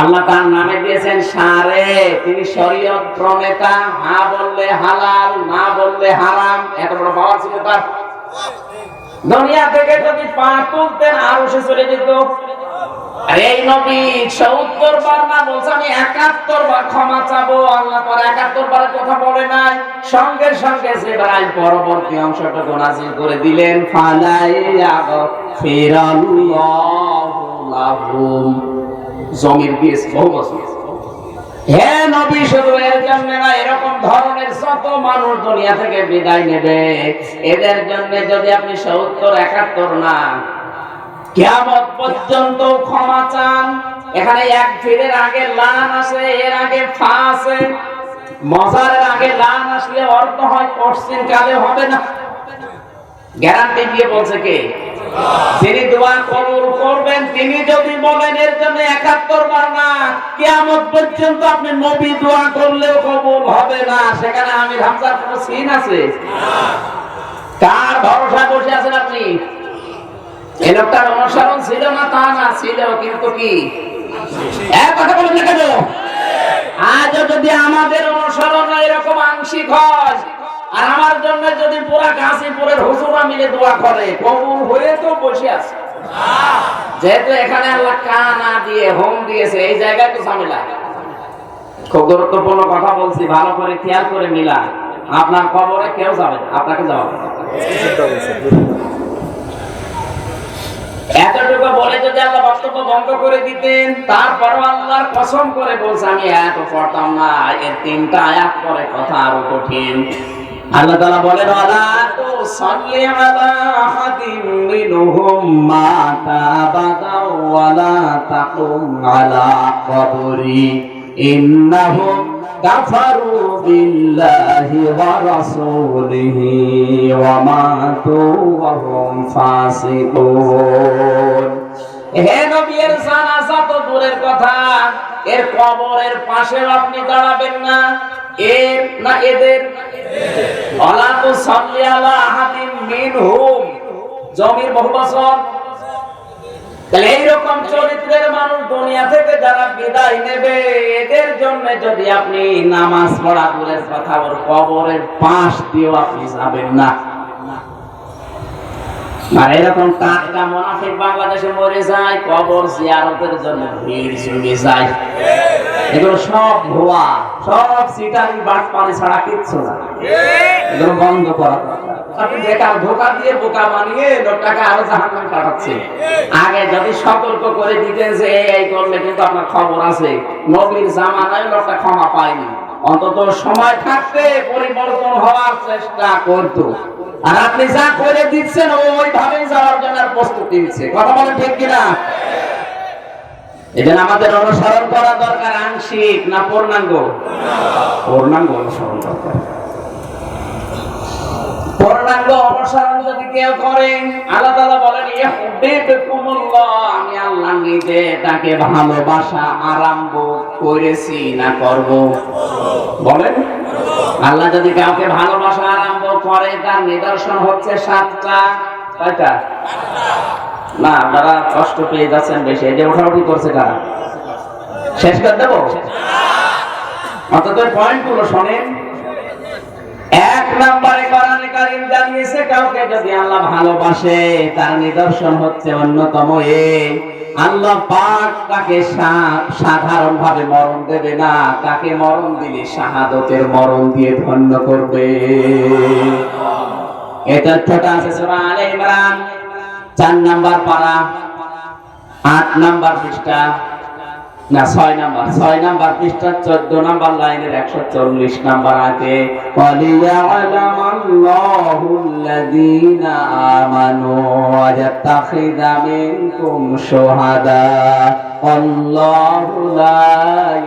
S1: আল্লাহ তার নামে দিয়েছেন সারে। তিনি শরীয়ত প্রণেতা। হা বললে হালাল, না বললে হারাম। এত বড় পাওয়ার ছিল তার। দুনিয়া থেকে যদি পা তুলতেন আরো সে চলে যেত। আর এই নবী ৭০ বার না বলছে, আমি ৭১ বার ক্ষমা চাবো। আল্লাহ পর ৭১ বারের কথা বলে নাই। সঙ্গে সঙ্গে জিবরাইল পরবর্তী অংশটুকু নাযিল করে দিলেন, ফালাইয়াগফিরাল্লাহু লাহুম। জমির দিয়েছে বহু বছর। হে নবী, শুধু এর জন্য না, এরকম ধরনের যত মানুষ দুনিয়া থেকে বিদায় নেবে, এদের জন্য যদি আপনি ৭০ ৭১ না, কিয়ামত পর্যন্ত ক্ষমা চান। এখানে এক ফিরের আগে লান আছে, এর আগে ফা আছে। মজারের আগে লান আসলে অর্থ হয় কোশ্চেন কালে হবে না। গ্যারান্টি দিয়ে বলছে কে? যিনি দোয়া কবুল করবেন, তিনি যদি বলেন এর জন্য ৭১ বার না, কিয়ামত পর্যন্ত আপনি নবী দোয়া করলেও কবুল হবে না। সেখানে আমির হামজার কোন সিন আছে? কার ভরসায় বসে আছেন আপনি? এই লোকটার অনুসরণ ছিল না তা না, ছিল, কিন্তু কি এক কথা বলেন না কেন? আজও যদি আমাদের অনুসরণ এরকম আংশিক হয়, আর আমার জন্য যদি পুরা গাজীপুরের হুজুরা মিলে দোয়া করে, কবুল হয়ে তো বসে আছে। যেহেতু এখানে আল্লাহ কানা দিয়ে হোম দিয়েছে, এই জায়গায় তো ঝামেলা। খুব গুরুত্বপূর্ণ কথা বলছি, ভালো করে খেয়াল করে মিলা। আপনার কবরে কেউ যাবে না, আপনাকে যাওয়া হবে। এতটুকু বলে যদি আল্লাহ বক্তব্য বন্ধ করে দিতেন, তারপরও আল্লাহর কসম করে বলছে আমি এত পড়তাম না। এর 3টা আয়াত পরে কথা আরো কঠিন। আল্লাহ তাআলা বলেন ওয়ালা তুসাল্লি আলা আহাদিন মিনহুম মাতা আবাদা ওয়ালা তাকুম আলা কবরি ইন্নাহুম কাফারু বিল্লাহি ওয়া রাসূলিহি ওয়া মাতু ওয়া হুম ফাসিকুন। হে নবীর জানাজা তো দূরের কথা, এর কবরের পাশে আপনি দাঁড়াবেন না। এর না এদের ওয়ালা তুসাল্লি আলা আহাদিন মিনহুম, জমির বহুবচন। তাহলে এইরকম চরিত্রের মানুষ দুনিয়া থেকে যারা বিদায় নেবে, এদের জন্য যদি আপনি নামাজ পড়া দূরের কথা, ওর কবরের পাশ দিয়েও আপনি যাবেন না। আর এরকম টাটকা মুনাফিক বাংলাদেশে মরে যায়, কবর জিয়ারতের জন্য ভিড় জমে যায়। এগুলো সব ভুয়া, সব সিটারি বাটপানি ছাড়া কিচ্ছু না। এগুলো বন্ধ করা দরকার। আপনি বেকার ধোঁকা দিয়ে বোকা বানিয়ে লোকটাকে আরো জাহান্নামে পাঠাচ্ছে। আগে যদি সতর্ক করে দিতেন যে এই করলে কিন্তু আপনার খবর আছে, নবীর জামানায় লোকটা ক্ষমা পায়নি। অন্তত সময় থাকতে পরিবর্তন হওয়ার চেষ্টা করতো। আর আপনি যা করে দিচ্ছেন ওইভাবেই যাওয়ার জন্য প্রস্তুতি নিচ্ছে। কথা বলেন ঠিক কিনা? এজন্য আমাদের অনুসরণ করা দরকার আংশিক না পূর্ণাঙ্গ? পূর্ণাঙ্গ অনুসরণ দরকার। পূর্ণাঙ্গ অনুসরণ যদি কেউ করেন, আল্লাহ তাআলা বলেন ইউহিব্বুকুমুল্লাহ, আমি আল্লাহ নিজে তাকে ভালোবাসা আরম্ভ করেছি না করব? বলেন। আল্লাহ যদি কাউকে ভালোবাসা আরম্ভ করে, তার নিদর্শন হচ্ছে 7টা। কয়টা? না, আপনারা কষ্ট পেয়ে যাচ্ছেন বেশি। এই যে ওঠাউঠি করছে কারা? শেষ করে দেবো? অন্তত পয়েন্টগুলো শোনেন। 1 নম্বরে কোরআনে কারীম জানিয়েছে কাউকে যদি আল্লাহ ভালোবাসে, তার নিদর্শন হচ্ছে অন্যতম এই, আল্লাহ পাক তাকে সাধারণ ভাবে মরণ দেবে না, তাকে মরণ দিলে শাহাদতের মরণ দিয়ে ধন্য করবে। এটা তথ্যটা আছে সূরা আলে ইমরান 4 নাম্বার পারা 8 নাম্বার পৃষ্ঠা, না 6 নাম্বার পৃষ্ঠা 14 নাম্বার লাইনের 140 নাম্বার আয়াতে ওয়ালিয়া'লামাল্লাহুল্লাযীনা আমানু ওয়া ইয়াত্তাখিযা মিনকুম শুহাদা আল্লাহু লা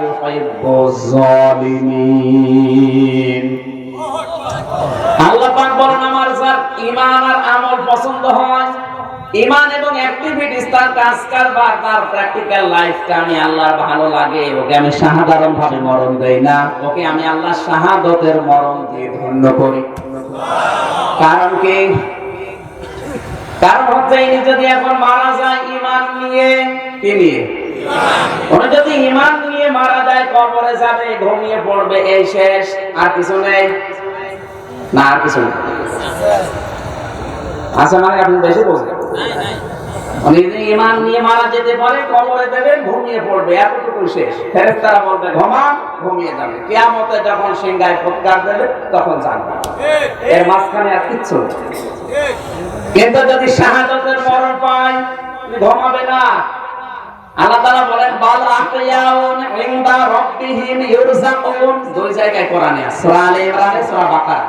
S1: ইউহিব্বুয যালিমিন। আল্লাহ পাক বলেন আমার যার ঈমান আর আমল পছন্দ হয়, ঈমান এবং অ্যাক্টিভিটিস, তার কাজ কারবার, তার প্র্যাকটিক্যাল লাইফটা আমি আল্লাহর ভালো লাগে, ওকে আমি সাধারণ ভাবে মরণ দেই না, ওকে আমি আল্লাহ শাহাদাতের মরণ দিয়ে ধন্য করি। কারণ কি? কারণ হচ্ছে ইনি যদি এখন মারা যায় ঈমান নিয়ে, কি নিয়ে? উনি যদি ঈমান নিয়ে মারা যায়, কবরে যাবে, ঘুমিয়ে পড়বে, এই শেষ, আর কিছু নেই। না, আর কিছু নেই। আচ্ছা, মানে আপনি বেশি বলছেন। উনি ঈমান নিয়ে মারা যেতে পারে, কবরে দেবে, ঘুমিয়ে পড়বে, এতটুকু শেষ। ফেরেশতারা বলবে ঘুমান, ঘুমিয়ে যাবে। কিয়ামতে যখন সিংহায় ফুৎকার দেবে তখন জানবে। এর মাঝখানে আর কিচ্ছু নেই। কিন্তু যদি শাহাদাতের মরণ পায়, ঘুমাবে না। আল্লাহ তাআলা বলেন বাল আহইয়াউন ইনদা রাব্বিহিম ইরযাকুন, 2 জায়গায় কোরআনে আছে, সূরা আলে ইমরান, সূরা বাকারা।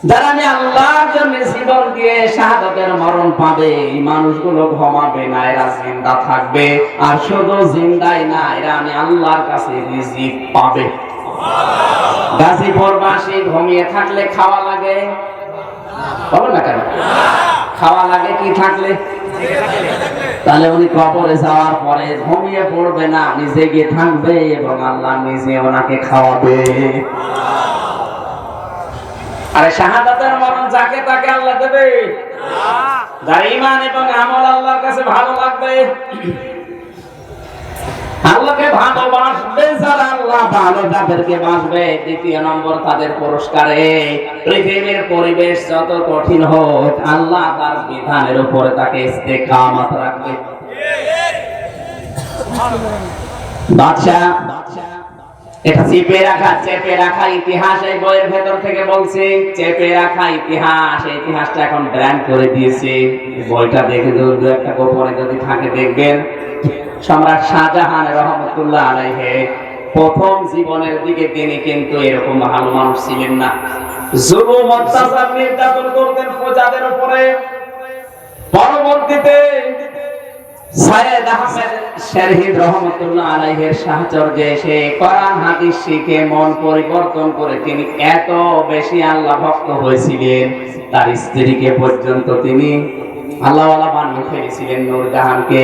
S1: যারা আমি আল্লাহর জন্য জীবন দিয়ে শাহাদাতের মরণ পাবে, এই মানুষগুলো ঘুমাবে না, এরা জিন্দা থাকবে। আর শুধু জিন্দাই না, এরা আমি আল্লাহর কাছে রিজিক পাবে। গাজীপুরবাসী ঘুমিয়ে থাকলে খাওয়া লাগে, বলো না কেন? খাওয়া লাগে কি থাকলে? তাহলে উনি কবরে যাওয়ার পরে ঘুমিয়ে পড়বে না, উনি জেগে থাকবে এবং আল্লাহ নিজে ওনাকে খাওয়াবে। আরে শাহাদাতের মরণ যাকে তাকে আল্লাহ দেবে, যার ঈমান এবং আমল আল্লাহর কাছে ভালো লাগবে, আল্লাহকে ভালোবাসবে যারা, আল্লাহ আল্লাহ ভালো যাদেরকে বাঁচবে, দ্বিতীয় নম্বর তাদের পুরস্কারে পৃথিবীর পরিবেশ যত কঠিন হোক আল্লাহ তার বিধানের উপরে তাকে ইস্তেকামত রাখবে। বাদশা এটা চেপে রাখা ইতিহাস এই বইয়ের ভেতর থেকে বলছে, চেপে রাখা ইতিহাস, এই ইতিহাসটা এখন ব্র্যান্ড করে দিয়েছে। বইটা দেখে দু একটা গোপনে যদি থাকে দেখবেন, সম্রাট শাহজাহান রহমতুল্লাহ আলাইহি প্রথম জীবনের দিকে তিনি কিন্তু এরকম ভালো মানুষ ছিলেন না। জুলুম অত্যাচার নির্যাতন করতেন প্রজাদের উপরে। পরবর্তীতে সাইয়েদ আহমেদ শরীফ রহমতুল্লাহ আলাইহির সাহচর্যে এসে কোরআন হাদিস শিখে মন পরিবর্তন করে তিনি এত বেশি আল্লাহ ভক্ত হয়েছিলেন, তার স্ত্রীকে পর্যন্ত তিনি আল্লাহওয়ালা বানিয়ে ফেলেছিলেন। নূরজাহানকে